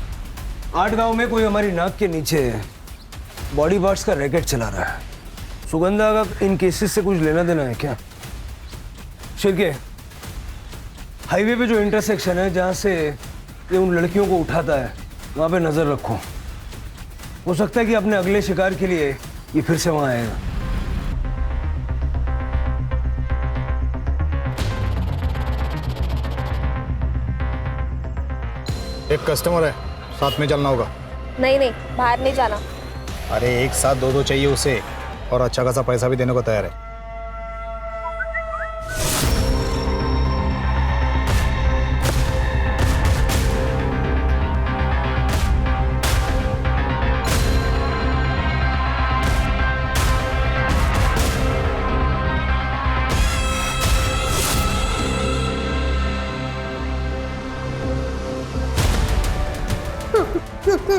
[SPEAKER 14] 8 गांव में कोई हमारी नाक के नीचे बॉडी पार्ट्स का रैकेट चला रहा है। सुगंधा का इन केसेस से कुछ लेना देना है क्या? शिरके, हाईवे पे जो इंटरसेक्शन है जहाँ से ये उन लड़कियों को उठाता है, वहाँ पे नजर रखो। हो सकता है कि अपने अगले शिकार के लिए ये फिर से वहाँ आएगा।
[SPEAKER 20] एक कस्टमर है, साथ में चलना होगा।
[SPEAKER 8] नहीं नहीं, बाहर नहीं जाना।
[SPEAKER 20] अरे एक साथ 2 चाहिए उसे, और अच्छा खासा पैसा भी देने को तैयार है।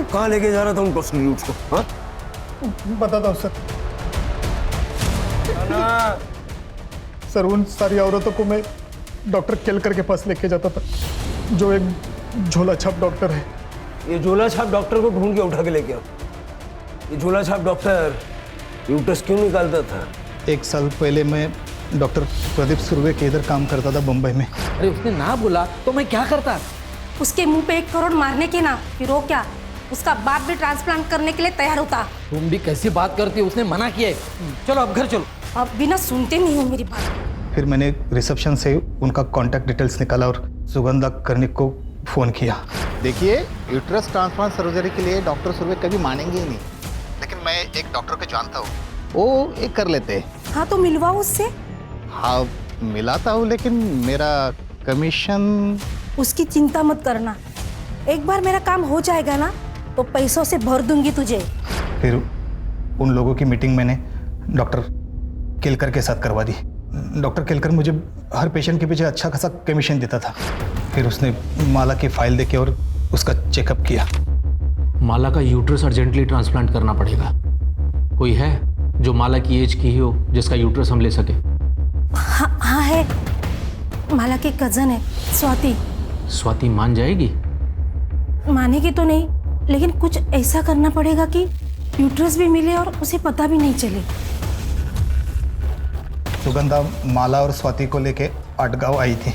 [SPEAKER 14] कहाँ लेके जा रहा था उन प्रोस्टिट्यूट्स को? हाँ
[SPEAKER 9] बताता हूँ सर। सर उन सारी औरतों को मैं डॉक्टर केलकर के पास लेके जाता था, जो एक झोला छाप डॉक्टर है।
[SPEAKER 14] ये झोला छाप डॉक्टर को ढूंढ के उठा के लेके आओ। ये झोला छाप डॉक्टर यूट्रस क्यों निकालता था?
[SPEAKER 2] 1 साल पहले मैं डॉक्टर प्रदीप सुर्वे के इधर काम करता था बम्बई में।
[SPEAKER 23] अरे उसने ना बोला तो मैं क्या करता?
[SPEAKER 22] उसके मुंह पे 1 करोड़ मारने के ना, फिर वो क्या, उसका बाप भी ट्रांसप्लांट करने के लिए तैयार होता।
[SPEAKER 23] तुम भी कैसी बात करती हो, उसने मना किया है। चलो अब घर चलो।
[SPEAKER 22] अब बिना सुनते नहीं हो मेरी बात।
[SPEAKER 2] फिर मैंने रिसेप्शन से उनका कॉन्टैक्ट डिटेल्स निकाला और सुगंधा कर्णिक को फ़ोन किया।
[SPEAKER 4] देखिए, यूट्रस ट्रांसप्लांट सर्जरी के लिए डॉक्टर सुर्वे कभी मानेंगे ही नहीं, लेकिन मैं एक डॉक्टर को जानता हूँ, वो एक कर लेते हैं।
[SPEAKER 22] हाँ तो मिलवाओ उससे।
[SPEAKER 4] हाँ मिलाता हूँ, लेकिन मेरा कमीशन।
[SPEAKER 22] उसकी चिंता मत करना, एक बार मेरा काम हो जाएगा ना तो पैसों से भर दूंगी तुझे।
[SPEAKER 2] फिर उन लोगों की मीटिंग मैंने डॉक्टर केलकर के साथ करवा दी। डॉक्टर केलकर मुझे हर पेशेंट के पीछे अच्छा खासा कमीशन देता था। फिर उसने माला की फाइल देके और उसका चेकअप किया।
[SPEAKER 23] माला का यूट्रस अर्जेंटली ट्रांसप्लांट करना पड़ेगा। कोई है जो माला की एज की ही हो, जिसका यूट्रस हम ले सके?
[SPEAKER 22] हाँ है, माला की कजन है स्वाति।
[SPEAKER 23] स्वाति मान जाएगी?
[SPEAKER 22] मानेगी तो नहीं, लेकिन कुछ ऐसा करना पड़ेगा कि यूट्रस भी मिले और उसे पता भी नहीं चले।
[SPEAKER 2] सुगंधा माला और स्वाति को लेके आटगांव आई थी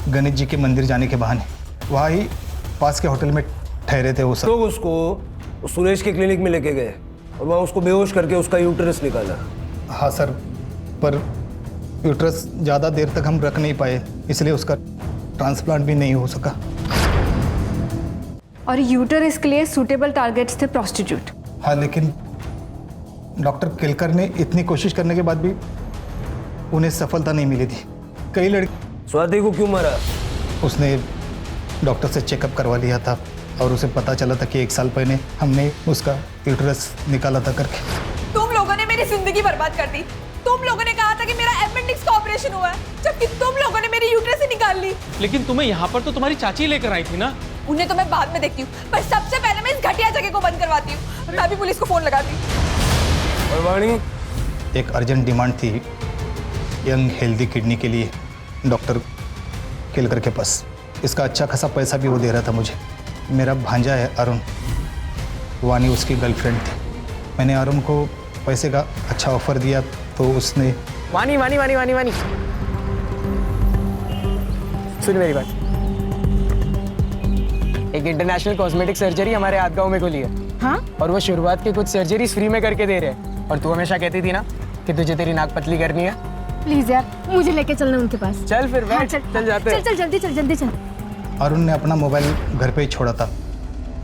[SPEAKER 2] गणेश जी के मंदिर जाने के बहाने। वहाँ ही पास के होटल में ठहरे थे वो सब।
[SPEAKER 14] तो उसको सुरेश के क्लिनिक में लेके गए और वहाँ उसको बेहोश करके उसका यूट्रस निकाला।
[SPEAKER 2] हाँ सर, पर यूट्रस ज़्यादा देर तक हम रख नहीं पाए, इसलिए उसका ट्रांसप्लांट भी नहीं हो सका।
[SPEAKER 3] और यूट्रस के लिए सूटेबल टारगेट्स थे प्रोस्टिट्यूट।
[SPEAKER 2] हाँ, लेकिन डॉक्टर केलकर ने इतनी कोशिश करने के बाद भी उन्हें सफलता नहीं मिली थी। कई लड़की।
[SPEAKER 14] स्वाति को क्यों मारा?
[SPEAKER 2] उसने डॉक्टर से चेकअप करवा लिया था और उसे पता चला था कि 1 साल पहले हमने उसका यूट्रस निकाला था करके।
[SPEAKER 3] तुम लोगों ने मेरी जिंदगी बर्बाद कर दी। तुम लोगों ने कहा था कि मेरा अपेंडिक्स का ऑपरेशन हुआ है, जबकि तुम लोगों ने मेरी यूट्रस ही निकाल ली।
[SPEAKER 23] लेकिन तुम्हें यहाँ पर तो तुम्हारी चाची लेकर आई थी ना।
[SPEAKER 3] उन्हें तो मैं बाद में देखती हूँ, पर सबसे पहले मैं इस घटिया जगह को बंद करवाती हूँ। मैं भी पुलिस को फोन लगाती हूँ।
[SPEAKER 14] और वाणी,
[SPEAKER 2] एक अर्जेंट डिमांड थी यंग हेल्दी किडनी के लिए डॉक्टर केलकर के पास। इसका अच्छा खासा पैसा भी वो दे रहा था मुझे। मेरा भांजा है अरुण, वानी उसकी गर्लफ्रेंड थी। मैंने अरुण को पैसे का अच्छा ऑफर दिया तो उसने।
[SPEAKER 10] वानी वानी वानी वानी वानी सुन मेरी बात। एक इंटरनेशनल कॉस्मेटिक सर्जरी हमारे आदगांव में खुली है।
[SPEAKER 22] हाँ?
[SPEAKER 10] और वो शुरुआत की कुछ सर्जरीज फ्री में करके दे रहे हैं। और तू हमेशा कहती थी ना कि तुझे तेरी नाक पतली करनी है।
[SPEAKER 22] प्लीज यार, मुझे लेके चलना उनके पास।
[SPEAKER 10] चल फिर बैठ।
[SPEAKER 22] हाँ,
[SPEAKER 10] चल जाते हैं।
[SPEAKER 22] चल जल्दी चल जल्दी चल।
[SPEAKER 2] अरुण ने अपना मोबाइल घर पे ही छोड़ा था,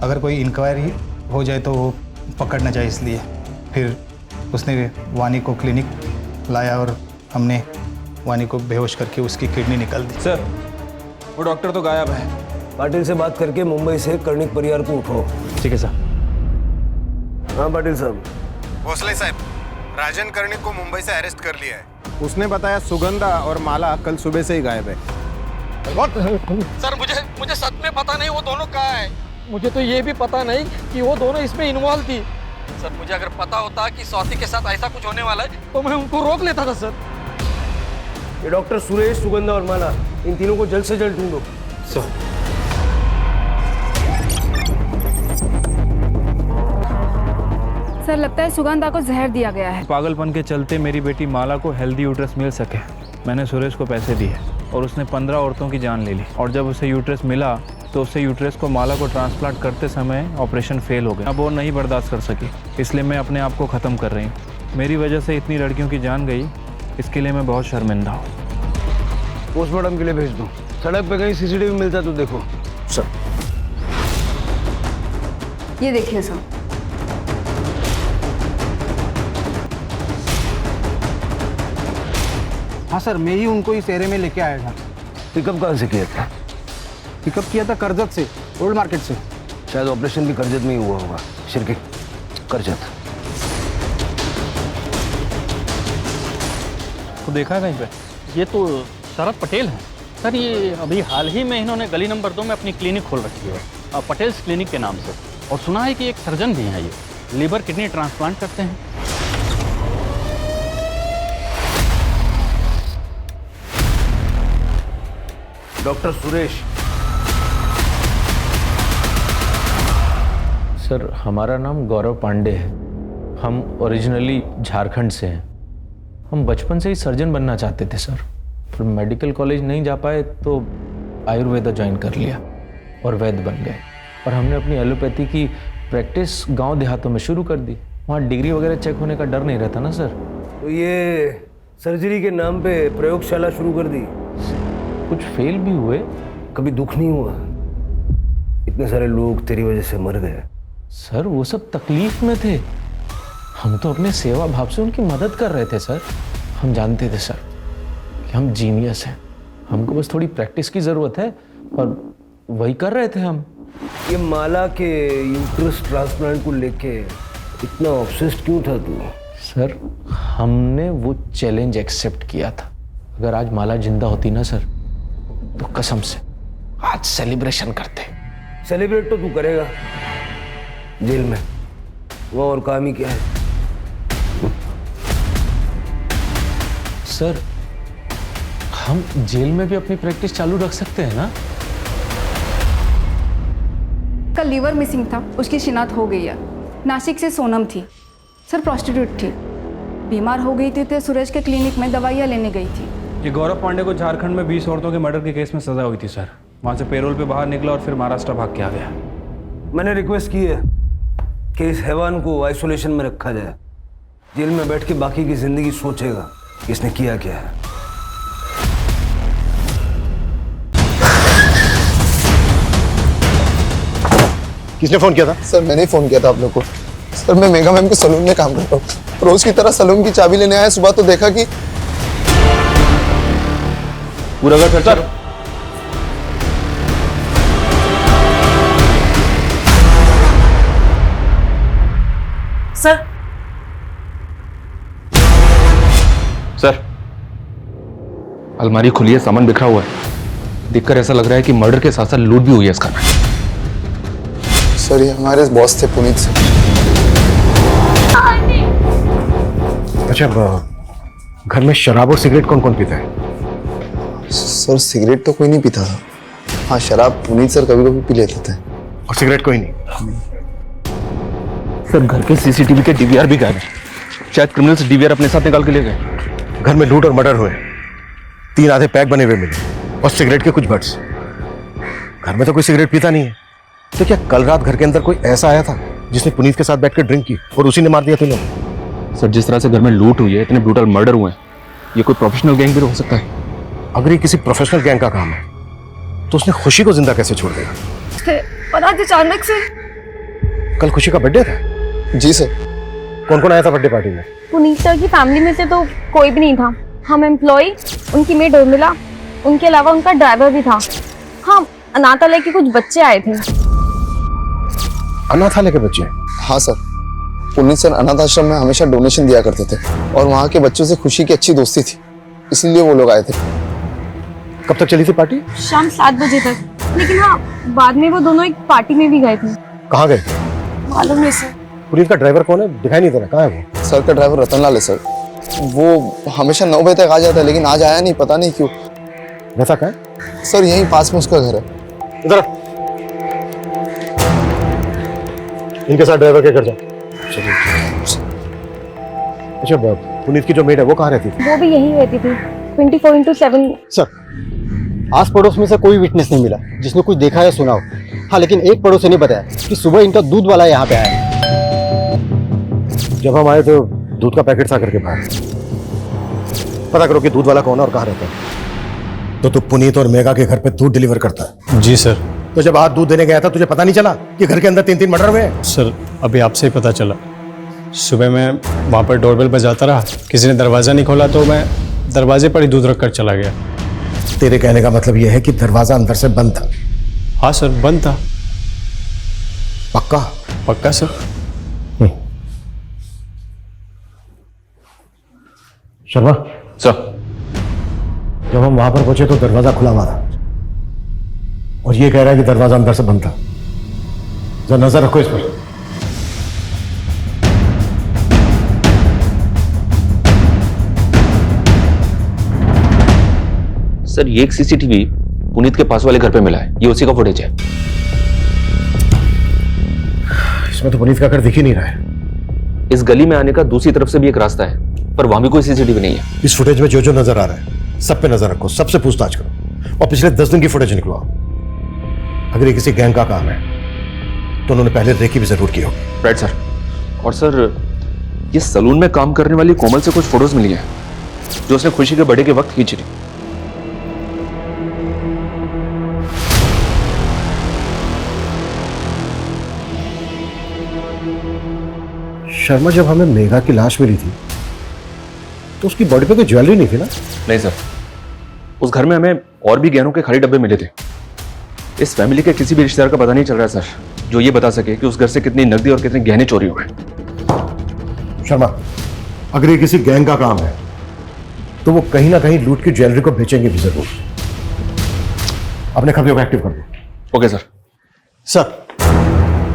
[SPEAKER 2] अगर कोई इंक्वायरी हो जाए तो वो पकड़ ना जाए, इसलिए। फिर उसने वानी को क्लिनिक लाया और हमने वानी को बेहोश करके उसकी किडनी निकाल दी।
[SPEAKER 15] सर, वो डॉक्टर तो गायब है।
[SPEAKER 14] पाटिल से बात करके मुंबई से कर्णिक परिवार को उठाओ।
[SPEAKER 15] ठीक है सर।
[SPEAKER 14] हाँ पाटिल साहब।
[SPEAKER 20] भोसले साहब, राजन कर्णिक को मुंबई से अरेस्ट कर लिया है। उसने बताया सुगंधा और माला कल सुबह से ही गायब है।
[SPEAKER 23] सर मुझे सच में पता नहीं वो दोनों कहाँ है। मुझे तो ये भी पता नहीं कि वो दोनों इसमें इन्वॉल्व थी। सर मुझे अगर पता होता कि स्वाति के साथ ऐसा कुछ होने वाला है तो मैं उनको रोक लेता था सर।
[SPEAKER 14] ये डॉक्टर सुरेश, सुगंधा और माला, इन तीनों को जल्द से जल्द ढूंढो।
[SPEAKER 23] सर
[SPEAKER 3] सर लगता है सुगंधा को जहर दिया गया है।
[SPEAKER 15] पागलपन के चलते मेरी बेटी माला को हेल्दी यूट्रस मिल सके, मैंने सुरेश को पैसे दिए और उसने 15 औरतों की जान ले ली। और जब उसे यूट्रस मिला तो उससे यूट्रस को माला को ट्रांसप्लांट करते समय ऑपरेशन फेल हो गया। अब वो नहीं बर्दाश्त कर सकी, इसलिए मैं अपने आप को ख़त्म कर रही हूँ। मेरी वजह से इतनी लड़कियों की जान गई, इसके लिए मैं बहुत शर्मिंदा हूँ।
[SPEAKER 14] पोस्टमार्टम के लिए भेज दो। सड़क पे कहीं सीसीटीवी मिलता तो देखो।
[SPEAKER 23] सर
[SPEAKER 3] ये देखिए सर।
[SPEAKER 10] हाँ सर, मैं ही उनको इस एरिया में लेके आया था।
[SPEAKER 14] पिकअप कहाँ से किया था?
[SPEAKER 10] पिकअप किया था करजत से, ओल्ड मार्केट से।
[SPEAKER 14] शायद ऑपरेशन भी करजत में ही हुआ होगा। शिरके करजत।
[SPEAKER 23] तो देखा है कहीं पे? ये तो शरद पटेल हैं सर। ये अभी हाल ही में इन्होंने गली नंबर 2 में अपनी क्लिनिक खोल रखी है, पटेल्स क्लिनिक के नाम से। और सुना है कि एक सर्जन भी हैं, ये लीवर किडनी ट्रांसप्लांट करते हैं।
[SPEAKER 14] डॉक्टर सुरेश।
[SPEAKER 16] सर हमारा नाम गौरव पांडे है। हम ओरिजिनली झारखंड से हैं। हम बचपन से ही सर्जन बनना चाहते थे सर, पर मेडिकल कॉलेज नहीं जा पाए तो आयुर्वेदा ज्वाइन कर लिया और वैद्य बन गए। और हमने अपनी एलोपैथी की प्रैक्टिस गांव देहातों में शुरू कर दी। वहाँ डिग्री वगैरह चेक होने का डर नहीं रहता ना सर।
[SPEAKER 14] तो ये सर्जरी के नाम पे प्रयोगशाला शुरू कर दी?
[SPEAKER 16] कुछ फेल भी हुए।
[SPEAKER 14] कभी दुख नहीं हुआ? इतने सारे लोग तेरी वजह से मर गए।
[SPEAKER 16] सर वो सब तकलीफ में थे, हम तो अपने सेवा भाव से उनकी मदद कर रहे थे सर। हम जानते थे सर कि हम जीनियस हैं, हमको बस थोड़ी प्रैक्टिस की ज़रूरत है और वही कर रहे थे हम।
[SPEAKER 14] ये माला के यूट्रस ट्रांसप्लांट को लेके इतना ऑब्सेस्ड क्यों था तू?
[SPEAKER 16] सर हमने वो चैलेंज एक्सेप्ट किया था। अगर आज माला जिंदा होती ना सर, तो कसम से आज सेलिब्रेशन करते।
[SPEAKER 14] सेलिब्रेट तो तू करेगा जेल में, वो और काम ही क्या है?
[SPEAKER 16] सर हम जेल में भी अपनी प्रैक्टिस चालू रख सकते हैं ना?
[SPEAKER 3] कल लीवर मिसिंग था, उसकी शिनाख्त हो गई है। नासिक से सोनम थी सर, प्रोस्टिट्यूट थी, बीमार हो गई थी तो सुरेश के क्लिनिक में दवाइयाँ लेने गई थी।
[SPEAKER 15] ये गौरव पांडे को झारखंड में 20 औरतों के मर्डर के केस में सजा हुई थी सर। वहाँ से पेरोल पे बाहर निकला और फिर महाराष्ट्र भाग के आ गया।
[SPEAKER 14] मैंने रिक्वेस्ट की है कि इस हैवान को आइसोलेशन में रखा जाए। जेल में बैठ के बाकी की जिंदगी सोचेगा कि इसने किया क्या है।
[SPEAKER 12] किसने फोन किया था?
[SPEAKER 18] सर मैंने ही फोन किया था आप लोग को। सर मैं मेगा मैम के सलून में काम करता हूँ। रोज की तरह सलून की चाबी लेने आया। सुबह तो देखा कि
[SPEAKER 12] पूरा घर खर्चा।
[SPEAKER 22] सर
[SPEAKER 19] सर अलमारी खुली है, सामान बिखरा हुआ है। देखकर ऐसा लग रहा है कि मर्डर के साथ साथ लूट भी हुई है इसका।
[SPEAKER 18] सर ये हमारे बॉस थे पुनीत से।
[SPEAKER 12] अच्छा घर में शराब और सिगरेट कौन कौन पीता है?
[SPEAKER 18] सर सिगरेट तो कोई नहीं पीता था। हाँ शराब पुनीत सर कभी कभी पी लेते थे।
[SPEAKER 12] और सिगरेट कोई नहीं?
[SPEAKER 19] सर घर के सीसीटीवी के डीवीआर भी गायब है। शायद क्रिमिनल्स डीवीआर अपने साथ निकाल के ले गए।
[SPEAKER 12] घर में लूट और मर्डर हुए, 3 आधे पैक बने हुए मिले और सिगरेट के कुछ बट्स। घर में तो कोई सिगरेट पीता नहीं है। तो क्या कल रात घर के अंदर कोई ऐसा आया था जिसने पुनीत के साथ बैठकर ड्रिंक की और उसी ने मार दिया तुम्हें?
[SPEAKER 19] सर जिस तरह से घर में लूट हुई है, इतने ब्रूटल मर्डर हुए हैं, ये कोई प्रोफेशनल गैंग भी हो सकता है।
[SPEAKER 12] अगर ये किसी प्रोफेशनल गैंग का काम है तो उसने खुशी को जिंदा कैसे छोड़ दिया?
[SPEAKER 22] और आज अचानक से।
[SPEAKER 12] कल खुशी का बर्थडे था?
[SPEAKER 18] जी सर।
[SPEAKER 12] कौन कौन आया था बर्थडे पार्टी में?
[SPEAKER 8] पुनीत सर की फैमिली में से तो कोई भी नहीं था। हम एम्प्लॉय, उनकी मेड उर्मिला, उनके अलावा उनका ड्राइवर भी था। हाँ अनाथालय के कुछ बच्चे आए थे।
[SPEAKER 12] अनाथालय के बच्चे?
[SPEAKER 18] हाँ सर, पुनीत सर अनाथ आश्रम में हमेशा डोनेशन दिया करते थे और वहाँ के बच्चों से खुशी की अच्छी दोस्ती थी, इसलिए वो लोग आए थे।
[SPEAKER 12] कब तक चली थी पार्टी?
[SPEAKER 8] शाम 7 बजे तक। लेकिन हाँ बाद में वो दोनों एक पार्टी में भी गए थे।
[SPEAKER 12] कहाँ गए?
[SPEAKER 8] मालूम नहीं सर।
[SPEAKER 12] पुनीत का ड्राइवर कौन है? दिखाई नहीं दे रहा, कहाँ है वो?
[SPEAKER 18] सर का ड्राइवर रतनलाल है सर। वो हमेशा 9 बजे तक आ जाता है लेकिन आज आया नहीं, पता नहीं क्यों।
[SPEAKER 12] रहता कहाँ है?
[SPEAKER 18] सर यहीं पास में उसका घर है।
[SPEAKER 12] इधर इनके साथ ड्राइवर के घर जाओ। अच्छा पुनीत की जो मेड है वो कहाँ रहती थी?
[SPEAKER 8] वो भी यहीं रहती थी 24/7।
[SPEAKER 24] सर आस पड़ोस में से कोई विटनेस नहीं मिला जिसने कुछ देखा या सुना हो। हाँ लेकिन एक पड़ोसी ने बताया कि सुबह इनका दूध वाला यहाँ पे आया।
[SPEAKER 12] जब हम आए तो दूध का पैकेट सा करके बाहर। पता करो कि दूध वाला कौन है और कहाँ रहता है। तो तू पुनीत और मेगा के घर पे दूध डिलीवर करता है?
[SPEAKER 25] जी सर।
[SPEAKER 12] तो जब आज दूध देने गया था तुझे पता नहीं चला कि घर के अंदर 3-3 मर्डर हुए हैं?
[SPEAKER 25] सर अभी आपसे ही पता चला। सुबह मैं वहाँ पर डोरबेल बजाता रहा, किसी ने दरवाज़ा नहीं खोला तो मैं दरवाजे पर ही दूध रख कर चला गया।
[SPEAKER 12] तेरे कहने का मतलब यह है कि दरवाजा अंदर से बंद था?
[SPEAKER 25] हाँ सर बंद था।
[SPEAKER 12] पक्का?
[SPEAKER 25] पक्का सर।
[SPEAKER 12] शर्मा
[SPEAKER 19] सर
[SPEAKER 12] जब हम वहां पर पहुंचे तो दरवाजा खुला हुआ था और ये कह रहा है कि दरवाजा अंदर से बंद था। जरा नजर रखो इस पर।
[SPEAKER 19] सर ये एक सीसीटीवी पुनीत के पास वाले घर पे मिला है, ये उसी का फुटेज है।
[SPEAKER 12] इसमें तो पुनीत का घर दिख ही नहीं रहा है।
[SPEAKER 19] इस गली में आने का दूसरी तरफ से भी एक रास्ता है, पर वहां भी कोई सीसीटीवी नहीं है।
[SPEAKER 12] इस फुटेज में जो जो नजर आ रहा है सब पे नजर रखो, सबसे पूछताछ करो और पिछले 10 दिन की फुटेज निकलवाओ। अगर ये किसी गैंग का काम है तो उन्होंने पहले रेकी भी जरूर की होगी।
[SPEAKER 19] Right sir. और सर, ये सलून में काम करने वाली कोमल से कुछ फोटोज मिली है जो उसने खुशी के बर्थडे के वक्त खींची थी।
[SPEAKER 12] शर्मा, जब हमें मेघा की लाश मिली थी तो उसकी बॉडी पे कोई ज्वेलरी नहीं थी ना?
[SPEAKER 19] नहीं सर, उस घर में हमें और भी गहनों के खाली डब्बे मिले थे। इस फैमिली के किसी भी रिश्तेदार का पता नहीं चल रहा है सर, जो ये बता सके कि उस घर से कितनी नकदी और कितने गहने चोरी हुए।
[SPEAKER 12] शर्मा, अगर ये किसी गैंग का काम है तो वो कहीं ना कहीं लूट की ज्वेलरी को बेचेंगे भी जरूर। अपने खबरों को एक्टिव कर दो।
[SPEAKER 19] Okay sir.
[SPEAKER 24] Sir,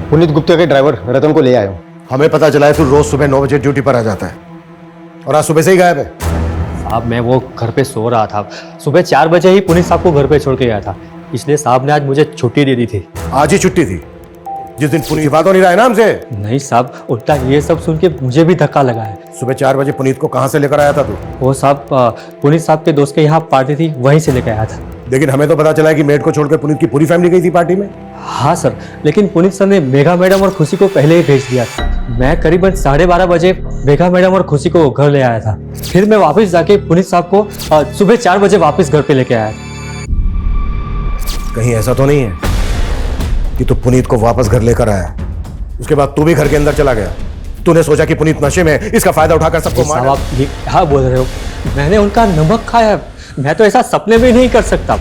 [SPEAKER 24] Puneet Gupta के ड्राइवर रतन को ले आया हूँ।
[SPEAKER 12] हमें पता चला है तू रोज सुबह 9 बजे ड्यूटी पर आ जाता है और आज सुबह से ही गायब है।
[SPEAKER 24] साहब, मैं वो घर पे सो रहा था। सुबह 4 बजे ही पुनीत साहब को घर पे छोड़ के गया था, इसलिए साहब ने आज मुझे छुट्टी दे दी थी।
[SPEAKER 12] आज ही छुट्टी थी जिस दिन पुनीत बात हो नहीं रहा है ना हमसे?
[SPEAKER 24] नहीं साहब, उल्टा ये सब सुन के मुझे भी धक्का लगा है।
[SPEAKER 12] सुबह 4 बजे पुनीत को कहाँ से लेकर आया था तू?
[SPEAKER 24] वो साहब, पुनीत साहब के दोस्त के यहाँ पार्टी थी, वहीं से लेकर आया था।
[SPEAKER 12] लेकिन हमें तो पता चला है कि मेड को छोड़कर पुनीत की पूरी फैमिली गई थी पार्टी में।
[SPEAKER 24] हाँ सर, लेकिन पुनीत सर ने मेघा मैडम और खुशी को पहले ही भेज दिया था। मैं करीबन 12:30 बजे मेघा मैडम और खुशी को घर ले आया था। फिर मैं वापस जाके पुनीत साहब को सुबह 4 बजे वापस घर पे लेके आया।
[SPEAKER 12] कहीं ऐसा तो नहीं है कि तू पुनीत को वापस घर लेकर आया, उसके बाद तू भी घर के अंदर चला गया? तूने सोचा कि पुनीत नशे में इसका फायदा उठाकर सबको मार?
[SPEAKER 24] आप ये क्या बोल रहे हो? मैंने उनका नमक खाया, मैं तो ऐसा सपने में नहीं कर सकता।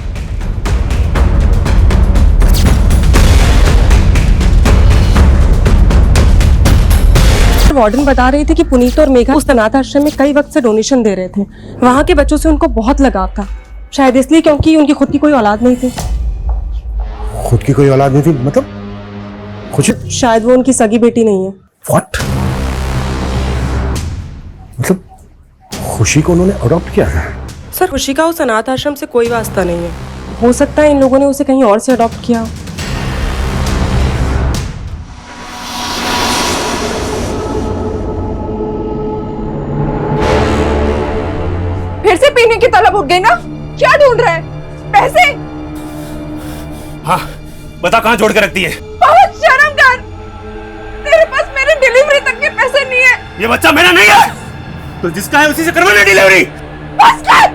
[SPEAKER 1] वार्डन बता रही थी कि पुनीत और मेघा उस अनाथ आश्रम में कई वक्त से डोनेशन दे रहे थे। वहाँ के बच्चों से उनको बहुत लगाव था, शायद इसलिए क्योंकि उनकी खुद की कोई औलाद नहीं थी।
[SPEAKER 12] खुद की कोई औलाद नहीं थी मतलब? खुशी?
[SPEAKER 1] शायद वो उनकी सगी बेटी नहीं है।
[SPEAKER 12] What? मतलब खुशी को उन्होंने अडॉप्ट किया था?
[SPEAKER 1] सर, खुशी का उस अनाथ आश्रम से कोई वास्ता नहीं है। हो सकता है इन लोगों ने उसे कहीं और से अडॉप्ट किया।
[SPEAKER 3] फिर से पीने की तलब उठ गई ना? क्या ढूंढ रहा है? पैसे?
[SPEAKER 15] हाँ, बता कहाँ जोड़ के रखती है?
[SPEAKER 3] बहुत शर्म कर, तेरे पास मेरे डिलीवरी तक के पैसे नहीं है।
[SPEAKER 15] ये बच्चा मेरा नहीं है, तो जिसका है उसी से करवाना डिलीवरी।
[SPEAKER 3] बस कर,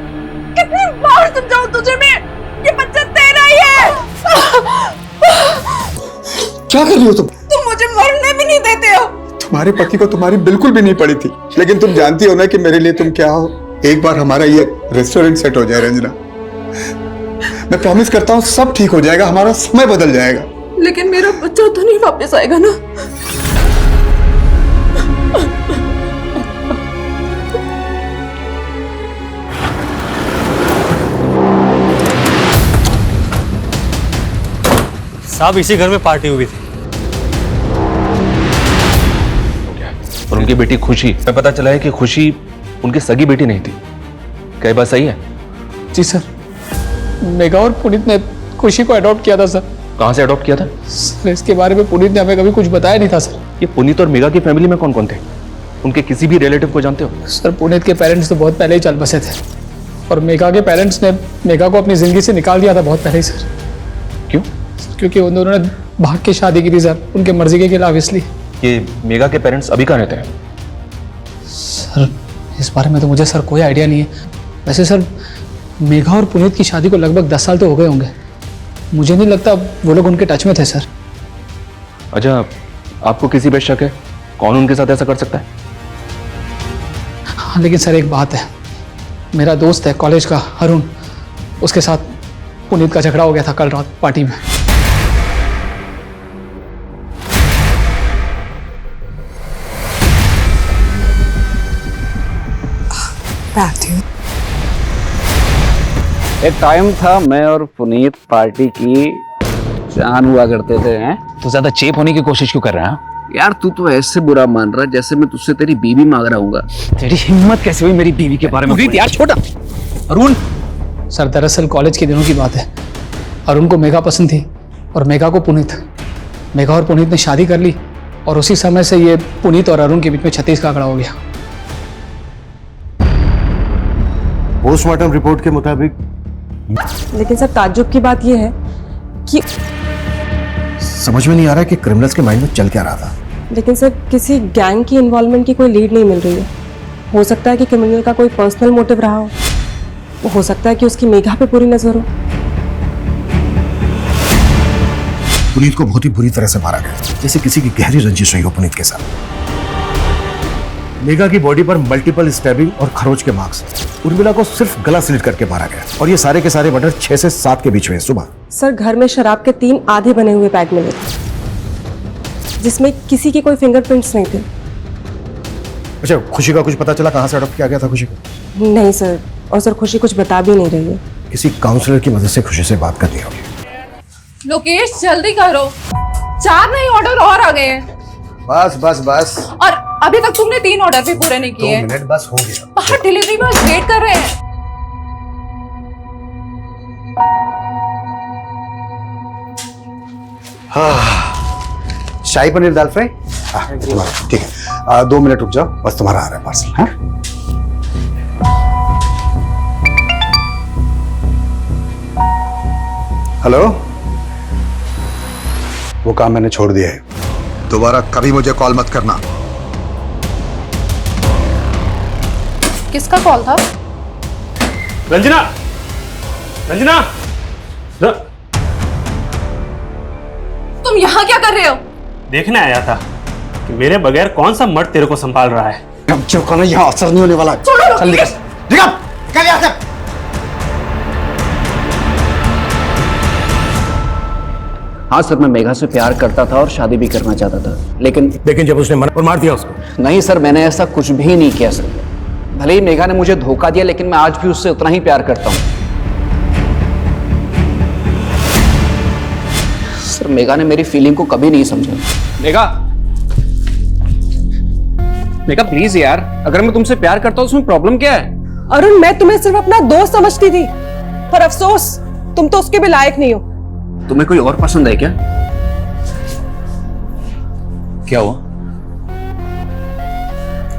[SPEAKER 3] कितनी बार समझाऊं तुझे मैं, ये बच्चा तेरा ही है।
[SPEAKER 9] क्या कर रही हो तुम?
[SPEAKER 3] तुम मुझे मरने भी नहीं देते हो।
[SPEAKER 9] तुम्हारे पति को तुम्हारी बिल्कुल भी नहीं पड़ी थी, लेकिन तुम जानती हो ना कि मेरे लिए तुम क्या हो। एक बार हमारा ये रेस्टोरेंट सेट हो जाए रंजना, मैं प्रॉमिस करता हूँ सब ठीक हो जाएगा, हमारा समय बदल जाएगा।
[SPEAKER 1] लेकिन मेरा बच्चा तो नहीं वापस आएगा ना?
[SPEAKER 24] साहब, इसी घर में पार्टी हुई थी
[SPEAKER 19] और उनकी बेटी खुशी, मैं पता चला है कि खुशी उनकी सगी बेटी नहीं थी। क्या ये बात सही है?
[SPEAKER 10] जी सर, मेघा और पुनीत ने खुशी को अडॉप्ट किया था सर।
[SPEAKER 19] कहाँ से अडॉप्ट किया था?
[SPEAKER 10] सर, इसके बारे में पुनीत ने हमें कभी कुछ बताया नहीं था सर।
[SPEAKER 19] ये पुनीत और मेघा की फैमिली में कौन कौन थे? उनके किसी भी रिलेटिव को जानते हो?
[SPEAKER 10] सर, पुनीत के पेरेंट्स तो बहुत पहले ही चल बसे थे और मेघा के पेरेंट्स ने मेघा को अपनी जिंदगी से निकाल दिया था बहुत पहले ही सर।
[SPEAKER 19] क्यों?
[SPEAKER 10] क्योंकि उन दोनों ने भाग के शादी की थी सर, उनके मर्जी के खिलाफ। इसलिए
[SPEAKER 19] ये मेघा के पेरेंट्स अभी कहाँ रहते हैं?
[SPEAKER 10] सर, इस बारे में तो मुझे सर कोई आइडिया नहीं है। वैसे सर, मेघा और पुनीत की शादी को लगभग 10 साल तो हो गए होंगे। मुझे नहीं लगता वो लोग उनके टच में थे सर।
[SPEAKER 19] अच्छा, आपको किसी पे शक है? कौन उनके साथ ऐसा कर सकता है?
[SPEAKER 10] हाँ, लेकिन सर एक बात है, मेरा दोस्त है कॉलेज का अरुण, उसके साथ पुनीत का झगड़ा हो गया था कल रात पार्टी में।
[SPEAKER 6] एक टाइम था मैं और पुनीत पार्टी की जान हुआ करते थे। हैं
[SPEAKER 5] तो ज्यादा चेप होने की कोशिश क्यों कर रहा है?
[SPEAKER 6] यार, तू तो ऐसे बुरा मान रहा है जैसे मैं तुझसे तेरी बीवी मांग रहा हूँ।
[SPEAKER 5] तेरी हिम्मत कैसे हुई मेरी बीवी के बारे में?
[SPEAKER 10] यार छोटा अरुण। सर, दरअसल कॉलेज के दिनों की बात है। अरुण को मेघा पसंद थी और मेघा को पुनीत। मेघा और पुनीत ने शादी कर ली और उसी समय से ये पुनीत और अरुण के बीच में 36 का आंकड़ा हो गया।
[SPEAKER 12] पोस्टमार्टम रिपोर्ट के मुताबिक।
[SPEAKER 1] लेकिन सर ताज्जुब की बात यह है कि
[SPEAKER 12] समझ में नहीं आ रहा कि क्रिमिनल्स के माइंड में चल क्या रहा था।
[SPEAKER 1] लेकिन सर किसी गैंग की इन्वॉल्वमेंट की कोई लीड नहीं मिल रही है। हो सकता है कि क्रिमिनल का कोई पर्सनल मोटिव रहा हो सकता है कि उसकी मेघा पे पूरी नजर हो।
[SPEAKER 12] पुनीत को बहुत ही बुरी तरह से मारा गया, जैसे किसी की गहरी रंजिश रही हो पुनीत के साथ। मेघा की बॉडी पर मल्टीपल स्टैबिंग और खरोच के मार्क्स। उर्मिला को सिर्फ गला स्लिट करके मारा गया और ये सारे के सारे मर्डर 6 से 7 के बीच में सुबह।
[SPEAKER 1] सर घर में शराब के 3 आधे बने हुए पैक मिले थे जिसमें किसी के कोई फिंगरप्रिंट्स नहीं थे।
[SPEAKER 12] अच्छा, खुशी का कुछ पता चला कहाँ से अडॉप्ट किया गया था खुशी को?
[SPEAKER 1] नहीं सर, और सर खुशी कुछ बता भी नहीं रही है।
[SPEAKER 12] किसी काउंसलर की मदद से खुशी से बात करनी होगी।
[SPEAKER 7] लोकेश जल्दी करो, 4 नए ऑर्डर और आ गए हैं।
[SPEAKER 12] बस बस बस।
[SPEAKER 7] और अभी तक तुमने 3 ऑर्डर भी पूरे नहीं किए।
[SPEAKER 12] 2 मिनट बस हो गया।
[SPEAKER 7] बाहर डिलीवरी बॉय वेट कर रहे हैं।
[SPEAKER 12] हाँ, शाही पनीर दाल फ्राई। ठीक है, 2 मिनट रुक जाओ, बस तुम्हारा आ रहा है पार्सल। हाँ, हेलो। वो काम मैंने छोड़ दिया है, दोबारा कभी मुझे कॉल मत करना।
[SPEAKER 7] किसका कॉल था?
[SPEAKER 15] रंजना, रंजना,
[SPEAKER 7] तुम यहाँ क्या कर रहे हो?
[SPEAKER 11] देखने आया था कि मेरे बगैर कौन सा मर्द तेरे को संभाल रहा है।
[SPEAKER 12] यहाँ असर नहीं होने वाला। चल निकल।
[SPEAKER 6] हाँ सर, मैं मेघा से प्यार करता था और शादी भी करना चाहता था, लेकिन
[SPEAKER 12] जब उसने मना और मार दिया उसको।
[SPEAKER 6] नहीं सर, मैंने ऐसा कुछ भी नहीं किया सर। भले ही मेघा ने मुझे धोखा दिया, लेकिन मैं आज भी उससे उतना ही प्यार करता हूँ। सर, मेघा ने मेरी फीलिंग को कभी नहीं समझा। मेघा, मेघा प्लीज यार, अगर मैं तुमसे प्यार करता हूँ उसमें प्रॉब्लम क्या है?
[SPEAKER 1] अरुण, मैं तुम्हें सिर्फ अपना दोस्त समझती थी, पर अफसोस तुम तो उसके भी लायक नहीं हो।
[SPEAKER 6] तुम्हें कोई और पसंद है क्या? क्या हुआ?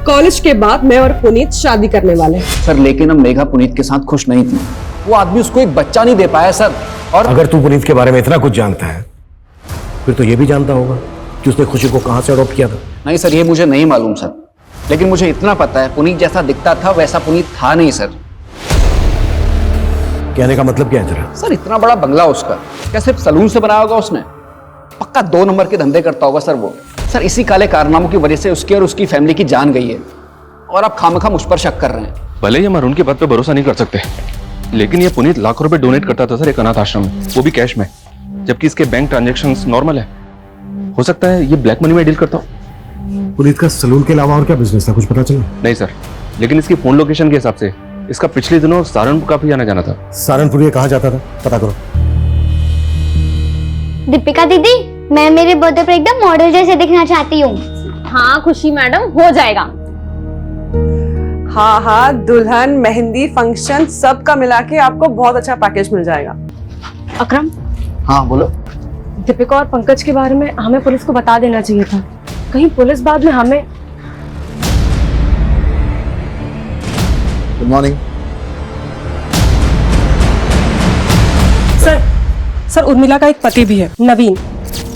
[SPEAKER 1] कॉलेज के बाद मैं और पुनीत शादी करने वाले हैं।
[SPEAKER 6] सर, लेकिन अब मेघा पुनीत के साथ खुश नहीं थी। वो आदमी उसको एक बच्चा नहीं दे पाया सर। और
[SPEAKER 12] अगर तू पुनीत के बारे में इतना कुछ जानता है, फिर तो ये भी जानता होगा कि उसने खुशी को कहां से अडॉप्ट किया था।
[SPEAKER 6] नहीं सर, ये मुझे नहीं मालूम सर, लेकिन मुझे इतना पता है पुनीत जैसा दिखता था वैसा पुनीत था नहीं सर।
[SPEAKER 12] कहने का मतलब क्या है तेरा?
[SPEAKER 6] सर, इतना बड़ा बंगला उसका, क्या सिर्फ सलून से बनाया होगा उसने? पक्का 2 नंबर के धंधे करता होगा सर वो। सर, इसी काले कारनामों की वजह से उसकी और उसकी फैमिली की जान गई है, और आप खामखा मुझ पर शक कर रहे हैं।
[SPEAKER 19] भले ही हम अरुण की बात पे भरोसा नहीं कर सकते, लेकिन ये पुनीत लाखों रुपए डोनेट करता था सर एक अनाथ आश्रम में, वो भी कैश में, जबकि इसके बैंक ट्रांजैक्शंस नॉर्मल है। हो सकता है ये ब्लैक मनी में डील करता हो।
[SPEAKER 12] पुनीत का सलून के अलावा और क्या बिजनेस था, कुछ पता चला?
[SPEAKER 19] नहीं सर, लेकिन इसकी फोन लोकेशन के हिसाब से इसका पिछले दिनों सहारनपुर काफी आना जाना था।
[SPEAKER 12] सहारनपुर ये कहाँ जाता था, पता करो।
[SPEAKER 13] दीपिका दीदी, मैं मेरे बर्थडे पर एकदम मॉडल जैसे दिखना चाहती हूँ।
[SPEAKER 8] हाँ खुशी मैडम, हो जाएगा।
[SPEAKER 17] हाँ हाँ, दुल्हन, मेहंदी, फंक्शन सब का मिला के आपको बहुत अच्छा पैकेज मिल जाएगा।
[SPEAKER 8] अकरम।
[SPEAKER 6] हाँ बोलो।
[SPEAKER 1] दीपिका और पंकज के बारे में हमें पुलिस को बता देना चाहिए था, कहीं पुलिस बाद में हमें।
[SPEAKER 18] गुड मॉर्निंग
[SPEAKER 1] सर, उर्मिला का एक पति भी है, नवीन।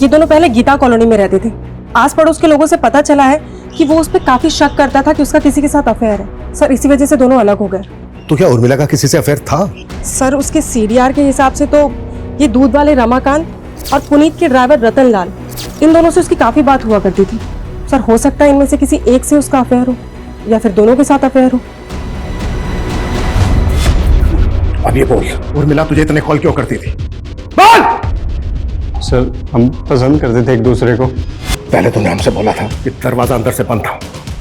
[SPEAKER 1] ये दोनों पहले गीता कॉलोनी में रहते थे। आस पड़ोस के लोगों से पता चला है कि वो उस पर काफी शक करता था कि उसका किसी के साथ अफेयर है। सर, इसी वजह से दोनों अलग हो गए।
[SPEAKER 12] तो क्या उर्मिला का किसी से अफेयर था?
[SPEAKER 1] सर, उसके सीडीआर के हिसाब से तो ये दूध वाले रमाकांत और पुनीत के ड्राइवर रतन लाल, इन दोनों से उसकी काफी बात हुआ करती थी। सर, हो सकता है इनमें से किसी एक से उसका अफेयर हो, या फिर दोनों के साथ अफेयर हो।
[SPEAKER 12] अब ये बोल, उर्मिला तुझे इतने कॉल क्यों करती थी?
[SPEAKER 25] सर, हम पसंद करते थे एक दूसरे को।
[SPEAKER 12] पहले तूने हमसे बोला था कि दरवाजा अंदर से बंद था,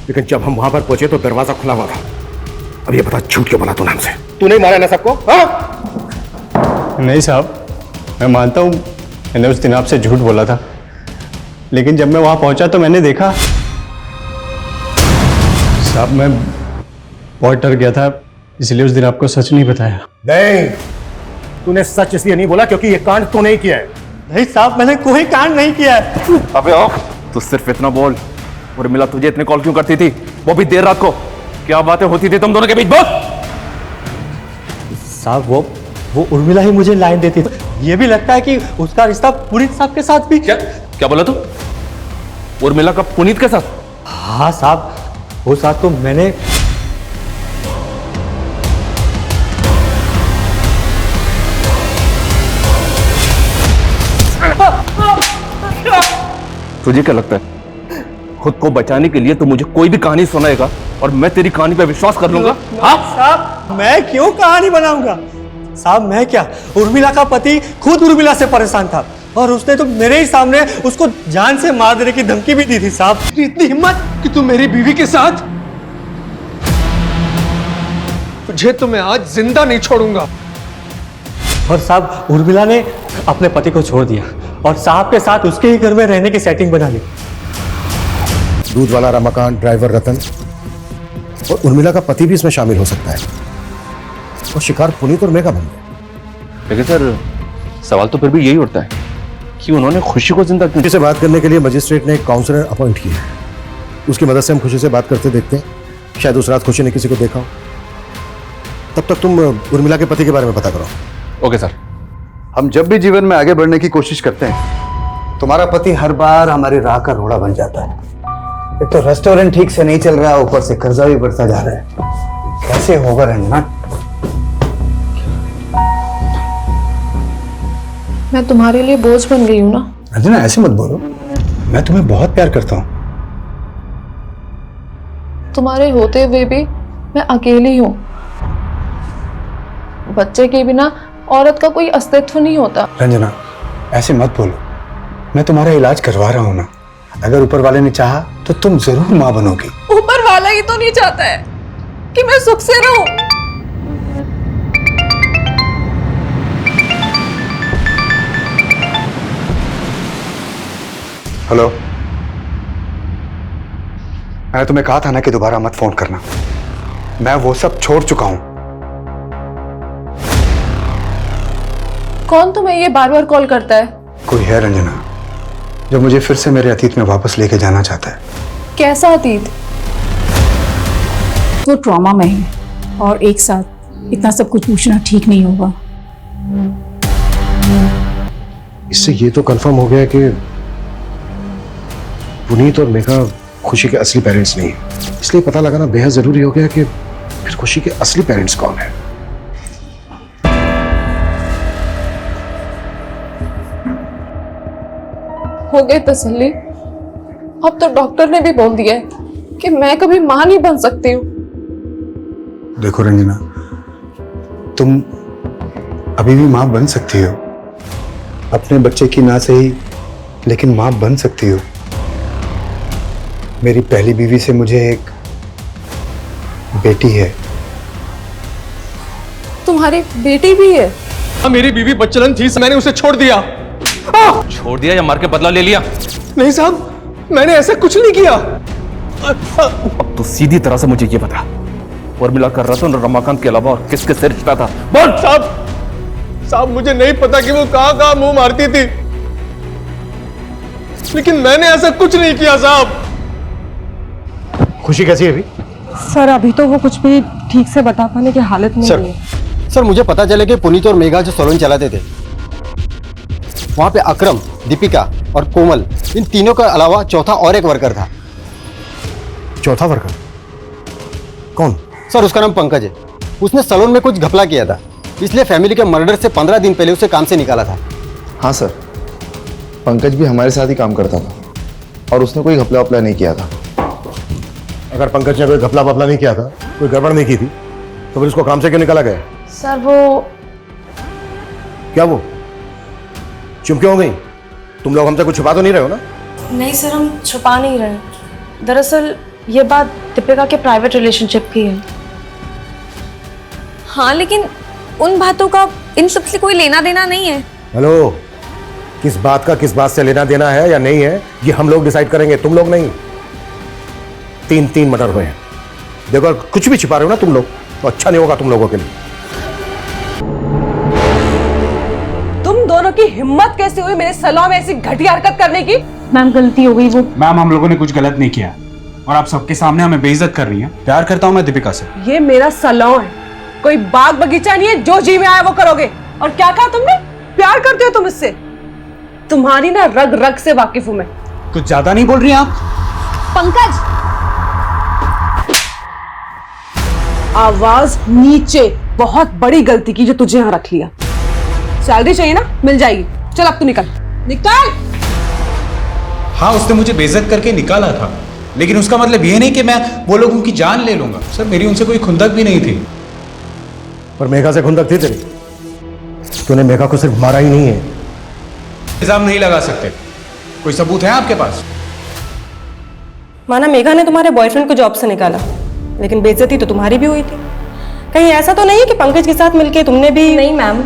[SPEAKER 12] लेकिन जब हम वहां पर पहुंचे तो दरवाजा खुला हुआ था। अब ये बता, झूठ क्यों बोला तूने हमसे? तू नहीं मारा ना सबको? हाँ?
[SPEAKER 25] नहीं साहब, मैं मानता हूँ मैंने उस दिन आपसे झूठ बोला था, लेकिन जब मैं वहां पहुंचा तो मैंने देखा। साहब, मैं बहुत डर गया था, इसलिए उस दिन आपको सच नहीं बताया।
[SPEAKER 12] नहीं, तूने सच इसलिए नहीं बोला क्योंकि ये कांड तूने ही किया है।
[SPEAKER 24] नहीं साहब, मैंने कोई कांड नहीं किया है।
[SPEAKER 19] अबे आओ, तू सिर्फ इतना बोल। उर्मिला तुझे इतने कॉल क्यों करती थी, वो भी देर रात को? क्या बातें होती थी तुम दोनों के बीच, बोल।
[SPEAKER 24] साहब वो उर्मिला ही मुझे लाइन देती थी। ये भी लगता है कि उसका रिश्ता पुनीत साहब के साथ भी।
[SPEAKER 19] क्या बोला तू? उर्मिला का पुनीत के साथ?
[SPEAKER 24] हाँ साहब, वो साथ तो मैंने।
[SPEAKER 19] तुझे क्या लगता है खुद को बचाने के लिए तू मुझे कोई भी कहानी सुनाएगा और मैं तेरी कहानी पे विश्वास कर लूंगा? हाँ
[SPEAKER 24] साहब, मैं क्यों कहानी बनाऊंगा? साहब मैं क्या, उर्मिला का पति खुद उर्मिला से परेशान था और उसने तो मेरे ही सामने उसको जान से मार देने की धमकी भी दी थी। साहब
[SPEAKER 18] इतनी हिम्मत कि तू मेरी बीवी के साथ? तुझे तो मैं आज जिंदा नहीं छोड़ूंगा।
[SPEAKER 24] और साहब उर्मिला ने अपने पति को छोड़ दिया और साहब के साथ उसके ही घर में रहने की सेटिंग बना ली।
[SPEAKER 2] दूध वाला रमाकांत, ड्राइवर रतन और उर्मिला का पति भी इसमें शामिल हो सकता है और शिकार पुनीत और मेघा बन गए।
[SPEAKER 19] लेकिन सर सवाल तो फिर भी यही उठता है कि उन्होंने खुशी को जिंदा क्यों?
[SPEAKER 2] खुशी से बात करने के लिए मजिस्ट्रेट ने एक काउंसलर अपॉइंट किया है। उसकी मदद से हम खुशी से बात करते देखते हैं। शायद उस रात खुशी ने किसी को देखा हो। तब तक तुम उर्मिला के पति के बारे में पता करो।
[SPEAKER 19] Okay sir.
[SPEAKER 4] हम जब भी जीवन में आगे बढ़ने की कोशिश करते हैं, तुम्हारा पति हर बार हमारी राह का रोड़ा बन जाता है। एक तो रेस्टोरेंट ठीक से नहीं चल रहा, ऊपर से कर्जा भी बढ़ता जा रहा है। कैसे होगा रंजना?
[SPEAKER 7] मैं तुम्हारे लिए बोझ बन गई हूँ ना?
[SPEAKER 4] रंजना ऐसे मत बोलो, मैं तुम्हें बहुत प्यार करता हूँ।
[SPEAKER 7] तुम्हारे होते हुए भी मैं अकेली हूँ। बच्चे के बिना औरत का कोई अस्तित्व नहीं होता।
[SPEAKER 4] रंजना ऐसे मत बोलो, मैं तुम्हारा इलाज करवा रहा हूँ ना। अगर ऊपर वाले ने चाहा तो तुम जरूर माँ बनोगी।
[SPEAKER 7] ऊपर वाला ही तो नहीं चाहता है कि मैं सुख से रहूं।
[SPEAKER 4] हेलो, मैंने तुम्हें कहा था ना कि दोबारा मत फोन करना। मैं वो सब छोड़ चुका हूं।
[SPEAKER 7] कौन तुम्हें ये बार बार कॉल करता है?
[SPEAKER 4] कोई है रंजना जो मुझे फिर से मेरे अतीत में वापस लेके जाना चाहता है।
[SPEAKER 7] कैसा अतीत?
[SPEAKER 20] वो ट्रॉमा में है और एक साथ इतना सब कुछ पूछना ठीक नहीं होगा।
[SPEAKER 2] इससे ये तो कंफर्म हो गया कि पुनीत और मेघा खुशी के असली पेरेंट्स नहीं है। इसलिए पता लगाना बेहद जरूरी हो गया कि फिर खुशी के असली पेरेंट्स कौन है।
[SPEAKER 7] हो गई तसल्ली। अब तो डॉक्टर ने भी बोल दिया है कि मैं कभी मां नहीं बन सकती हूँ।
[SPEAKER 4] देखो रंजना, तुम अभी भी मां बन सकती हो। अपने बच्चे की ना सही, लेकिन मां बन सकती हो। मेरी पहली बीवी से मुझे एक बेटी है।
[SPEAKER 7] तुम्हारी बेटी भी है?
[SPEAKER 18] मेरी बीवी बच्चलन थी, मैंने उसे छोड़ दिया।
[SPEAKER 19] छोड़ दिया या मार के बदला ले लिया?
[SPEAKER 18] नहीं साहब, मैंने ऐसा कुछ नहीं किया।
[SPEAKER 19] अब तो सीधी तरह से मुझे ये बता, उर्मिला का रतन और रमाकांत के अलावा और किसके से रिश्ता था? बोल।
[SPEAKER 18] साहब मुझे नहीं पता कि वो कहां मुंह मारती थी, लेकिन मैंने ऐसा कुछ नहीं किया साहब।
[SPEAKER 2] खुशी कैसी है अभी?
[SPEAKER 1] सर अभी तो वो कुछ भी ठीक से बता पाने की हालत में नहीं है।
[SPEAKER 21] सर मुझे पता चला कि पुनीत और मेघा जो सैलून चलाते थे, वहाँ पे अकरम, दीपिका और कोमल, इन तीनों के अलावा चौथा और एक वर्कर था।
[SPEAKER 2] चौथा वर्कर कौन?
[SPEAKER 21] सर उसका नाम पंकज है। उसने सैलून में कुछ घपला किया था, इसलिए फैमिली के मर्डर से 15 दिन पहले उसे काम से निकाला था।
[SPEAKER 18] हाँ सर, पंकज भी हमारे साथ ही काम करता था और उसने कोई घपला वपला नहीं किया था।
[SPEAKER 2] अगर पंकज ने कोई घपला वपला नहीं किया था, कोई गड़बड़ नहीं की थी, तो फिर उसको काम से क्यों निकाला गया?
[SPEAKER 7] सर वो
[SPEAKER 2] क्या वो चुप क्यों हो गई? तुम लोग हमसे कुछ छुपा तो नहीं रहे हो ना?
[SPEAKER 22] नहीं सर, हम छुपा नहीं रहे। दरअसल ये बात दीपिका के प्राइवेट रिलेशनशिप की है। हाँ लेकिन उन बातों का इन सब से कोई लेना देना नहीं है।
[SPEAKER 2] हेलो, किस बात का किस बात से लेना देना है या नहीं है, ये हम लोग डिसाइड करेंगे, तुम लोग नहीं। 3 मर्डर हुए हैं। देखो कुछ भी छिपा रहे हो ना तुम लोग, तो अच्छा नहीं होगा तुम लोगों के लिए।
[SPEAKER 17] हिम्मत कैसे हुई मेरे सलून में ऐसी घटिया हरकत करने की?
[SPEAKER 8] मैम गलती हो गई वो।
[SPEAKER 15] मैम हम लोगों ने कुछ गलत नहीं किया और आप सबके सामने हमें बेइज्जत कर रही हैं। प्यार करता हूँ मैं दीपिका से।
[SPEAKER 17] ये मेरा सलून है, कोई बाग बगीचा नहीं है जो जी में आया वो करोगे। और क्या कहा तुमने? प्यार करते हो तुम इससे? तुम्हारी ना रग रग से वाकिफ हूं मैं।
[SPEAKER 15] कुछ ज्यादा नहीं बोल रही आप?
[SPEAKER 8] पंकज
[SPEAKER 17] आवाज नीचे। बहुत बड़ी गलती की जो तुझे यहाँ रख लिया। सैलरी चाहिए ना, मिल जाएगी। चल अब तू निकल निकल।
[SPEAKER 15] हाँ उसने मुझे बेइज्जत करके निकाला था, लेकिन उसका मतलब ये नहीं कि मैं वो लोगों की जान ले लूंगा। सर मेरी उनसे कोई खुंदक भी नहीं थी।
[SPEAKER 2] पर मेघा से खुंदक थी तेरी? तूने मेघा को सिर्फ मारा ही नहीं है।
[SPEAKER 15] इल्जाम नहीं लगा सकते, कोई सबूत है आपके पास?
[SPEAKER 1] माना मेघा ने तुम्हारे बॉयफ्रेंड को जॉब से निकाला, लेकिन बेइज्जती तो तुम्हारी भी हुई थी। कहीं ऐसा तो नहीं है कि पंकज के साथ मिलके तुमने भी?
[SPEAKER 8] नहीं मैम,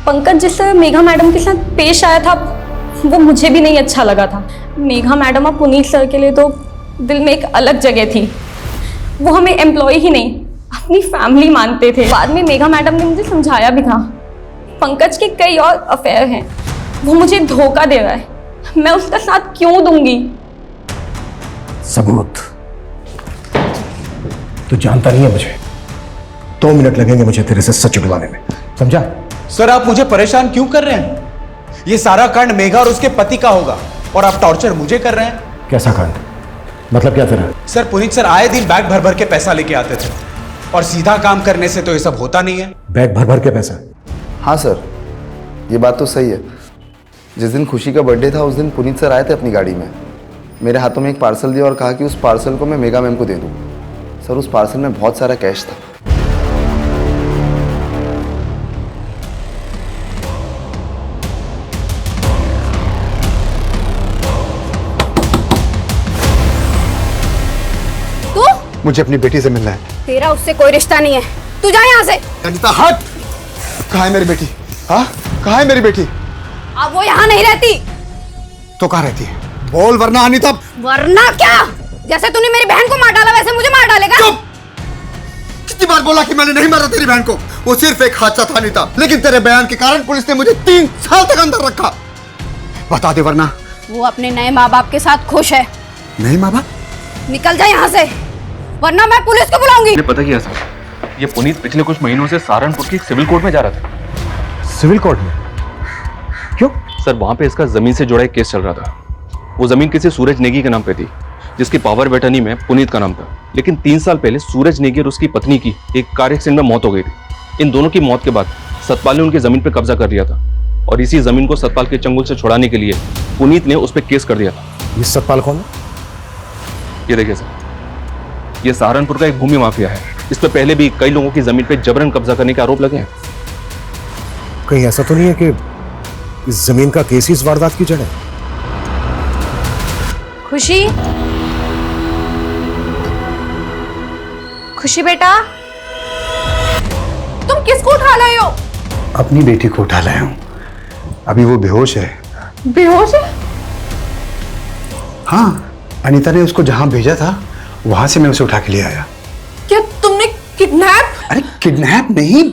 [SPEAKER 8] पंकज जिस तरह मेघा मैडम के साथ पेश आया था वो मुझे भी नहीं अच्छा लगा था। मेघा मैडम और पुनीत सर के लिए तो दिल में एक अलग जगह थी। वो हमें एम्प्लॉय ही नहीं अपनी फैमिली मानते थे। बाद में मेघा मैडम ने मुझे समझाया भी था पंकज के कई और अफेयर हैं, वो मुझे धोखा दे रहा है, मैं उसका साथ क्यों दूंगी?
[SPEAKER 2] सबूत? तू जानता नहीं है मुझे। 2 मिनट लगेंगे मुझे तेरे से सच उगलवाने में, समझा?
[SPEAKER 15] सर आप मुझे परेशान क्यों कर रहे हैं? ये सारा कांड मेघा और उसके पति का होगा और आप टॉर्चर मुझे कर रहे हैं।
[SPEAKER 2] कैसा कांड? मतलब क्या तेरा?
[SPEAKER 15] सर पुनीत सर आए दिन बैग भर भर के पैसा लेके आते थे और सीधा काम करने से तो ये सब होता नहीं है।
[SPEAKER 2] बैग भर भर के पैसा?
[SPEAKER 18] हाँ सर, ये बात तो सही है। जिस दिन खुशी का बर्थडे था उस दिन पुनीत सर आए थे अपनी गाड़ी में, मेरे हाथों में एक पार्सल दिया और कहा कि उस पार्सल को मैं मेघा मैम को दे दूँ। सर उस पार्सल में बहुत सारा कैश था।
[SPEAKER 4] मुझे अपनी बेटी से मिलना है।
[SPEAKER 22] तेरा उससे कोई रिश्ता नहीं है, तू जा यहाँ से।
[SPEAKER 4] अनीता हट! कहाँ है मेरी बेटी? हाँ कहाँ है मेरी बेटी?
[SPEAKER 22] अब वो यहाँ नहीं रहती।
[SPEAKER 4] तो कहाँ रहती है? बोल वरना अनीता।
[SPEAKER 22] वरना क्या? जैसे तूने मेरी बहन को मार डाला वैसे मुझे मार डालेगा।
[SPEAKER 4] चुप! कितनी बार बोला कि मैंने नहीं मारा तेरी बहन को? वो सिर्फ एक हादसा था अनीता, लेकिन तेरे बयान के कारण पुलिस ने मुझे 3 साल तक अंदर रखा। बता दे वरना।
[SPEAKER 22] वो अपने नए माँ बाप के साथ खुश है।
[SPEAKER 4] नहीं माँ बाप?
[SPEAKER 22] निकल जा यहाँ से वरना मैं पुलिस को बुलाऊंगी।
[SPEAKER 19] पता क्या सर, ये पुनीत पिछले कुछ महीनों से सहारनपुर की सिविल कोर्ट में जा रहा था।
[SPEAKER 2] सिविल कोर्ट में? क्यों?
[SPEAKER 19] सर वहां पे इसका जमीन से जुड़ा एक केस चल रहा था। वो जमीन किसी सूरज नेगी के नाम पे थी, जिसकी पावर ऑफ अटर्नी में पुनीत का नाम था। लेकिन 3 साल पहले सूरज नेगी और उसकी पत्नी की एक कार एक्सीडेंट में मौत हो गई थी। इन दोनों की मौत के बाद सतपाल ने उनकी जमीन पे कब्जा कर लिया था और इसी जमीन को सतपाल के चंगुल से छुड़ाने के लिए पुनीत ने उस पर केस कर दिया था।
[SPEAKER 2] ये सतपाल कौन है?
[SPEAKER 19] ये देखिए सर, ये सहारनपुर का एक भूमि माफिया है। इस पे पहले भी कई लोगों की जमीन पे जबरन कब्जा करने के आरोप लगे हैं।
[SPEAKER 2] कहीं ऐसा तो नहीं है कि इस जमीन का केस ही इस वारदात की जड़ है?
[SPEAKER 22] खुशी, खुशी बेटा, तुम किसको उठा लाए हो?
[SPEAKER 4] अपनी बेटी को उठा लाया हूँ। अभी वो बेहोश है।
[SPEAKER 22] बेहोश है?
[SPEAKER 4] हाँ, अनीता ने उसको जहां भेजा था वहां से मैं उसे उठा के ले आया।
[SPEAKER 22] क्या तुमने किडनैप?
[SPEAKER 4] अरे किडनैप नहीं,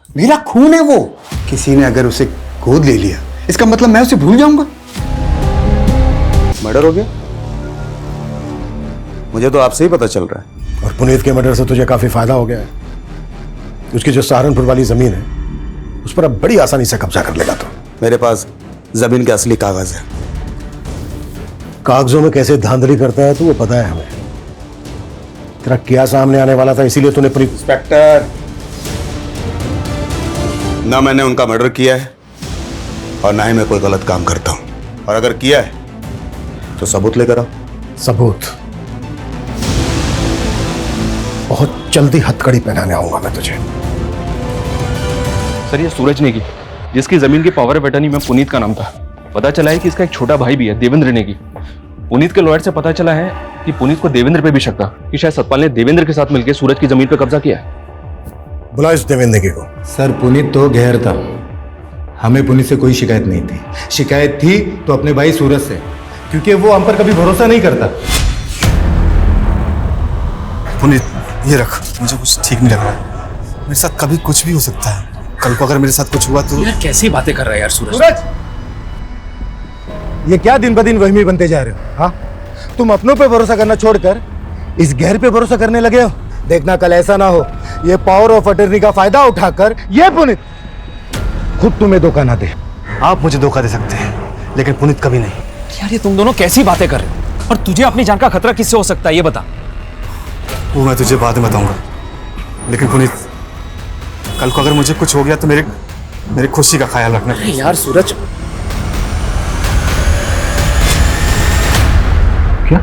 [SPEAKER 4] मेरा खून है वो। किसी ने अगर उसे गोद ले लिया इसका मतलब मैं उसे भूल जाऊंगा?
[SPEAKER 3] मर्डर हो गया? मुझे तो आपसे ही पता चल रहा है।
[SPEAKER 2] और पुनीत के मर्डर से तुझे काफी फायदा हो गया है। उसकी जो सहारनपुर वाली जमीन है उस पर अब बड़ी आसानी से कब्जा कर लेगा। तो
[SPEAKER 3] मेरे पास जमीन के असली कागज है।
[SPEAKER 2] कागजों में कैसे धांधली करता है तो वो पता है हमें। तेरा क्या सामने आने वाला था, इसीलिए तूने पुनीत।
[SPEAKER 3] इंस्पेक्टर, ना मैंने उनका मर्डर किया है और ना ही मैं कोई गलत काम करता हूं। और अगर किया है तो सबूत लेकर आओ।
[SPEAKER 2] सबूत? बहुत जल्दी हथकड़ी पहनाने आऊंगा मैं तुझे।
[SPEAKER 19] सर ये सूरज नेगी, जिसकी जमीन की पावर ऑफ अटर्नी में पुनीत का नाम था, पता चला है कि इसका एक छोटा भाई भी है, देवेंद्र नेगी। पुनीत के लॉयर से पता चला है कि पुनीत को देवेंद्र पे भी शक था कि शायद सतपाल ने देवेंद्र के साथ मिलकर सूरज की जमीन पर कब्जा किया है।
[SPEAKER 2] बुला इस देवेंद्र नेगी को।
[SPEAKER 9] सर पुनीत तो गैर था, हमें पुनीत से कोई शिकायत नहीं थी। शिकायत थी तो अपने भाई सूरज से, क्योंकि वो हम पर कभी भरोसा नहीं करता।
[SPEAKER 3] पुनीत ये रख, मुझे कुछ ठीक नहीं लग रहा। मेरे साथ कभी कुछ भी हो सकता है। कल को अगर मेरे साथ कुछ हुआ तो।
[SPEAKER 5] यार कैसी बातें कर रहा है यार सूरज।
[SPEAKER 9] सूरज ये क्या दिन ब दिन वहमी बनते जा रहे हो? हाँ, तुम अपनों पे भरोसा करना छोड़कर इस गैर पे भरोसा करने लगे हो। देखना कल ऐसा ना हो ये पावर ऑफ अटर्नी का फायदा उठाकर ये पुनीत खुद तुम्हें धोखा ना दे।
[SPEAKER 10] आप मुझे धोखा दे सकते हैं लेकिन पुनीत कभी नहीं।
[SPEAKER 5] यार ये तुम दोनों कैसी बातें कर रहे हो? और तुझे अपनी जान का खतरा किससे हो सकता है ये बता।
[SPEAKER 10] वो मैं तुझे बाद में बताऊंगा, लेकिन पुनीत कल को अगर मुझे कुछ हो गया तो मेरी खुशी का ख्याल रखना।
[SPEAKER 5] यार सूरज,
[SPEAKER 2] क्या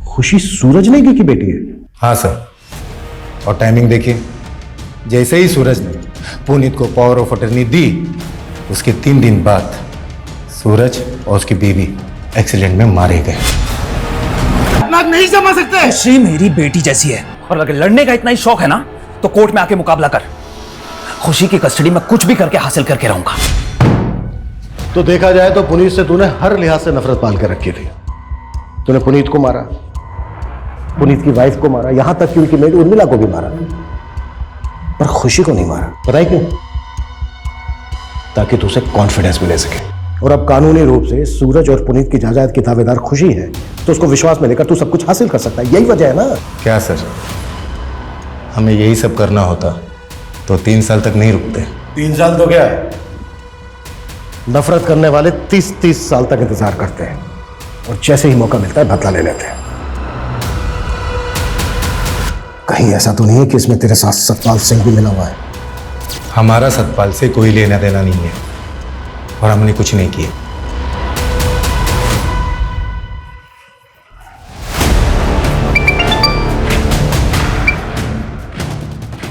[SPEAKER 2] खुशी सूरज नेगी की बेटी है?
[SPEAKER 9] हाँ सर, और टाइमिंग देखिए, जैसे ही सूरज ने पुनीत को पावर ऑफ अटर्नी दी उसके 3 दिन बाद सूरज और उसकी बीवी एक्सीडेंट में मारे गए।
[SPEAKER 10] नहीं समझ सकते।
[SPEAKER 5] खुशी मेरी बेटी जैसी है और अगर लड़ने का इतना ही शौक है ना तो कोर्ट में आके मुकाबला कर। खुशी की कस्टडी में कुछ भी करके हासिल करके रहूंगा।
[SPEAKER 2] तो देखा जाए तो पुनीत से तूने हर लिहाज से नफरत पाल के रखी थी। तूने पुनीत को मारा, पुनीत की वाइफ को मारा, यहां तक कि उनकी मेड उर्मिला को भी मारा, पर खुशी को नहीं मारा। पता है क्यों? ताकि तू उसे कॉन्फिडेंस में ले सके। और अब कानूनी रूप से सूरज और पुनीत की जायदाद की दावेदार खुशी है, तो उसको विश्वास में लेकर तू सब कुछ हासिल कर सकता है। यही वजह है ना?
[SPEAKER 9] क्या सर, हमें यही सब करना होता तो 3 साल तक नहीं रुकते।
[SPEAKER 2] 3 साल तो क्या है, नफरत करने वाले 30-30 साल तक इंतजार करते हैं और जैसे ही मौका मिलता है बदला ले लेते हैं। कहीं ऐसा तो नहीं है कि इसमें तेरे साथ सतपाल सिंह भी मिला हुआ है?
[SPEAKER 9] हमारा सतपाल से कोई लेना देना नहीं है और हमने कुछ नहीं किया।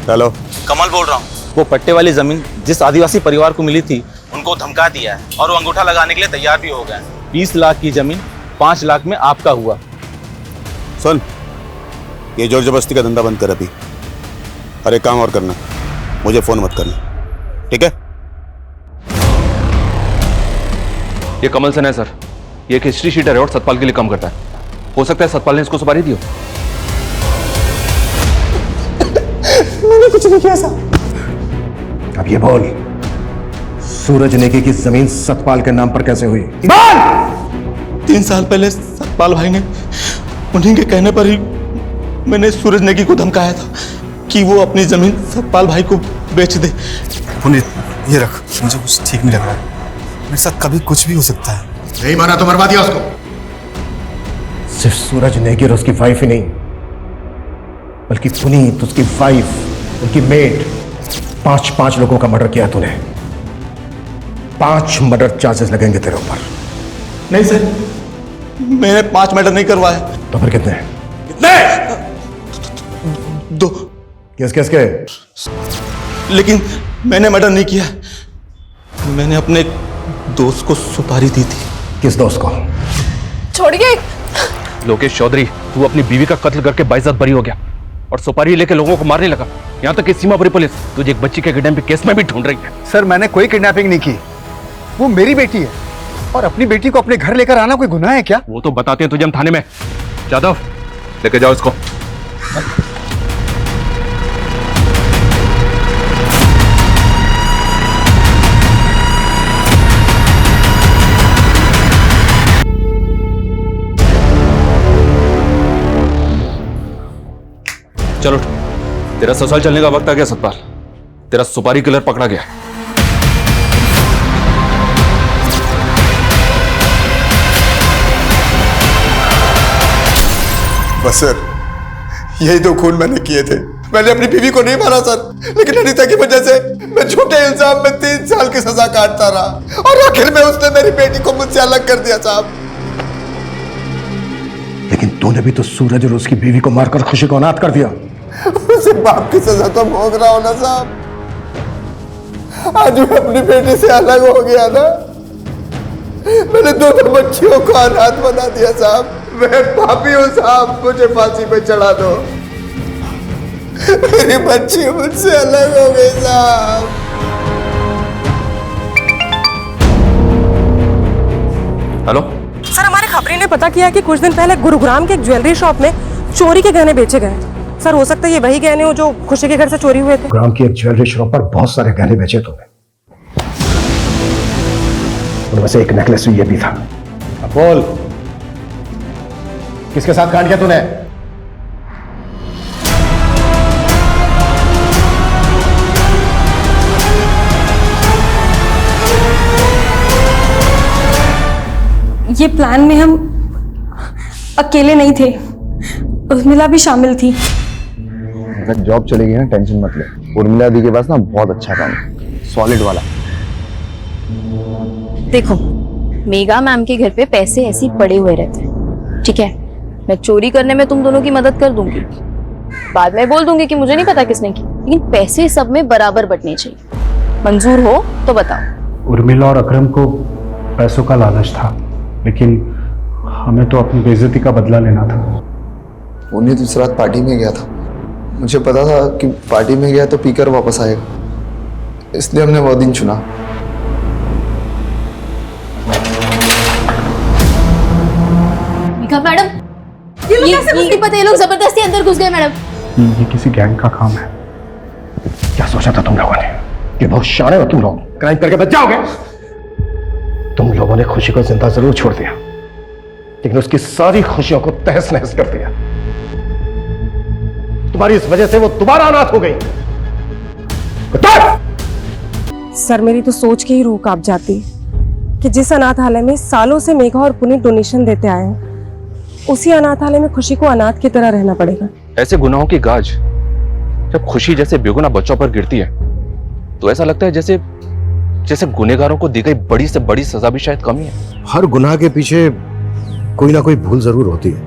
[SPEAKER 3] हेलो,
[SPEAKER 11] कमल बोल रहा हूँ। वो पट्टे वाली जमीन जिस आदिवासी परिवार को मिली थी उनको धमका दिया है और वो अंगूठा लगाने के लिए तैयार भी हो गए हैं। 20 लाख की जमीन 5 लाख में आपका हुआ।
[SPEAKER 3] सुन, ये जोर जबरदस्ती का धंधा बंद कर अभी। अरे काम और करना, मुझे फोन मत करना, ठीक है?
[SPEAKER 19] ये कमल सेन है सर, ये एक हिस्ट्री शीटर है और सतपाल के लिए काम करता है। हो सकता है सतपाल ने इसको सुपारी दी हो।
[SPEAKER 2] मैंने कुछ नहीं किया साहब। अब ये बोल, सूरज नेगी की जमीन सतपाल के नाम पर कैसे हुई?
[SPEAKER 11] 3 साल पहले सतपाल भाई ने उन्हीं के कहने पर ही मैंने सूरज नेगी को धमकाया था कि वो अपनी जमीन सतपाल भाई को बेच दे।
[SPEAKER 10] पुनीत ये रख, मुझे कुछ ठीक नहीं लग रहा है। मेरे साथ कभी कुछ भी हो सकता है।
[SPEAKER 2] नहीं माना तो मरवा दिया उसको। सिर्फ सूरज नेगी और उसकी वाइफ ही नहीं, बल्कि पुनीत, उसकी वाइफ, उनकी मेड, 5 लोगों का मर्डर किया तूने। 5 मर्डर चार्जेस लगेंगे तेरे ऊपर।
[SPEAKER 11] नहीं सर, मैंने 5 मर्डर नहीं करवाए।
[SPEAKER 2] तो फिर कितने?
[SPEAKER 11] कितने? 2।
[SPEAKER 2] किसके?
[SPEAKER 11] लेकिन मैंने मर्डर नहीं किया। मैंने अपने दोस्त को सुपारी दी थी।
[SPEAKER 2] किस दोस्त को?
[SPEAKER 7] छोड़िए।
[SPEAKER 19] लोकेश चौधरी, तू अपनी बीवी का कत्ल करके बाइज्जत बरी हो गया और सुपारी लेके लोगों को मारने लगा। यहाँ तक कि सीमापुरी पुलिस तुझे एक बच्ची के किडनैपिंग केस में भी ढूंढ रही है।
[SPEAKER 4] सर, मैंने कोई किडनैपिंग नहीं की। वो मेरी बेटी है और अपनी बेटी को अपने घर लेकर आना कोई गुनाह है क्या?
[SPEAKER 19] वो तो बताते हैं तुझे हम थाने में। जादव, लेके जाओ इसको। चलो, तेरा ससुराल चलने का वक्त आ गया सतपाल। तेरा सुपारी किलर पकड़ा गया।
[SPEAKER 18] बस सर, यही 2 खून मैंने किए थे। मैंने अपनी बीवी को नहीं मारा सर, लेकिन अनीता की वजह से मैं झूठे इल्जाम में 3 साल की सजा काटता रहा और आखिर में उसने मेरी बेटी को मुझसे अलग कर दिया साहब।
[SPEAKER 2] लेकिन तूने भी तो सूरज और उसकी बीवी को मारकर खुशी को अनाथ कर दिया।
[SPEAKER 18] उसे बाप की सजा तो भोग रहा हो ना साहब। आज मैं अपनी बेटी से अलग हो गया ना, मैंने 2 बच्चियों को अनाथ बना दिया साहब। मैं पापी हूँ साहब, मुझे फांसी पे चढ़ा दो। मेरी बच्ची मुझसे अलग हो गई साहब।
[SPEAKER 19] हेलो
[SPEAKER 1] सर, हमारे खबरी ने पता किया कि कुछ दिन पहले गुरुग्राम के एक ज्वेलरी शॉप में चोरी के गहने बेचे गए। सर, हो सकता है ये वही गहने हो जो खुशी के घर से चोरी हुए थे।
[SPEAKER 2] गुरुग्राम की एक ज्वेलरी शॉप पर बहुत सारे गहने बेचे तुमने। में से एक नेकलेस ये भी था। अब बोल, किसके साथ कांड किया तूने?
[SPEAKER 8] ये प्लान में हम अकेले नहीं थे, उर्मिला भी शामिल थी।
[SPEAKER 18] अगर जॉब चलेगी ना, टेंशन मत ले। उर्मिला दी के पास ना बहुत अच्छा काम है, सॉलिड वाला।
[SPEAKER 6] देखो, मेगा मैम के घर पे पैसे ऐसे ही पड़े हुए रहते हैं, ठीक है? मैं चोरी करने में तुम दोनों की मदद कर दूंगी, बाद में बोल दूंगी कि मुझे नहीं पता किसने की, लेकिन पैसे सब में बराबर बंटने चाहिए। मंजूर हो तो बताओ।
[SPEAKER 12] उर्मिला और अकरम को पैसों का लालच था, लेकिन हमें तो अपनी बेइज्जती का बदला लेना था।
[SPEAKER 18] उन्हें दूसरी रात पार्टी में गया था, मुझे पता था कि पार्टी में गया तो पीकर वापस आएगा, इसलिए हमने वो दिन चुना।
[SPEAKER 6] मैडम, ये पता, ये लोग जबरदस्ती अंदर घुस गए मैडम।
[SPEAKER 12] ये किसी गैंग का काम है।
[SPEAKER 2] क्या सोचा था तुम लोगों ने कि बहुत शाणे हो तुम लोग, क्राइम करके बच जाओगे? तुम लोगों ने खुशी को जिंदा जरूर छोड़ दिया, लेकिन उसकी सारी खुशियों को तहस नहस कर दिया। तुम्हारी इस वजह से वो दोबारा अनाथ हो गई।
[SPEAKER 1] सर, मेरी तो सोच के ही रूह कांप जाती कि जिस अनाथालय में सालों से मेघा और पुनीत डोनेशन देते आए हैं, उसी अनाथालय में खुशी को अनाथ की तरह रहना पड़ेगा।
[SPEAKER 19] ऐसे गुनाहों की गाज जब खुशी जैसे बेगुनाह बच्चों पर गिरती है तो ऐसा लगता है जैसे जैसे गुनहगारों को दी गई बड़ी से बड़ी सजा भी शायद कम ही है।
[SPEAKER 2] हर गुनाह के पीछे कोई ना कोई भूल जरूर होती है।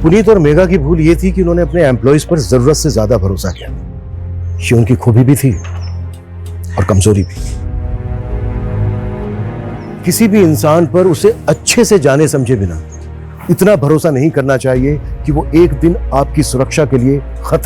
[SPEAKER 2] पुनीत और मेघा की भूल ये थी कि उन्होंने अपने एम्प्लॉइज पर जरूरत से ज्यादा भरोसा किया। ये उनकी खूबी भी थी और कमजोरी भी। किसी भी इंसान पर उसे अच्छे से जाने समझे बिना इतना भरोसा नहीं करना चाहिए कि वो एक दिन आपकी सुरक्षा के लिए खतरा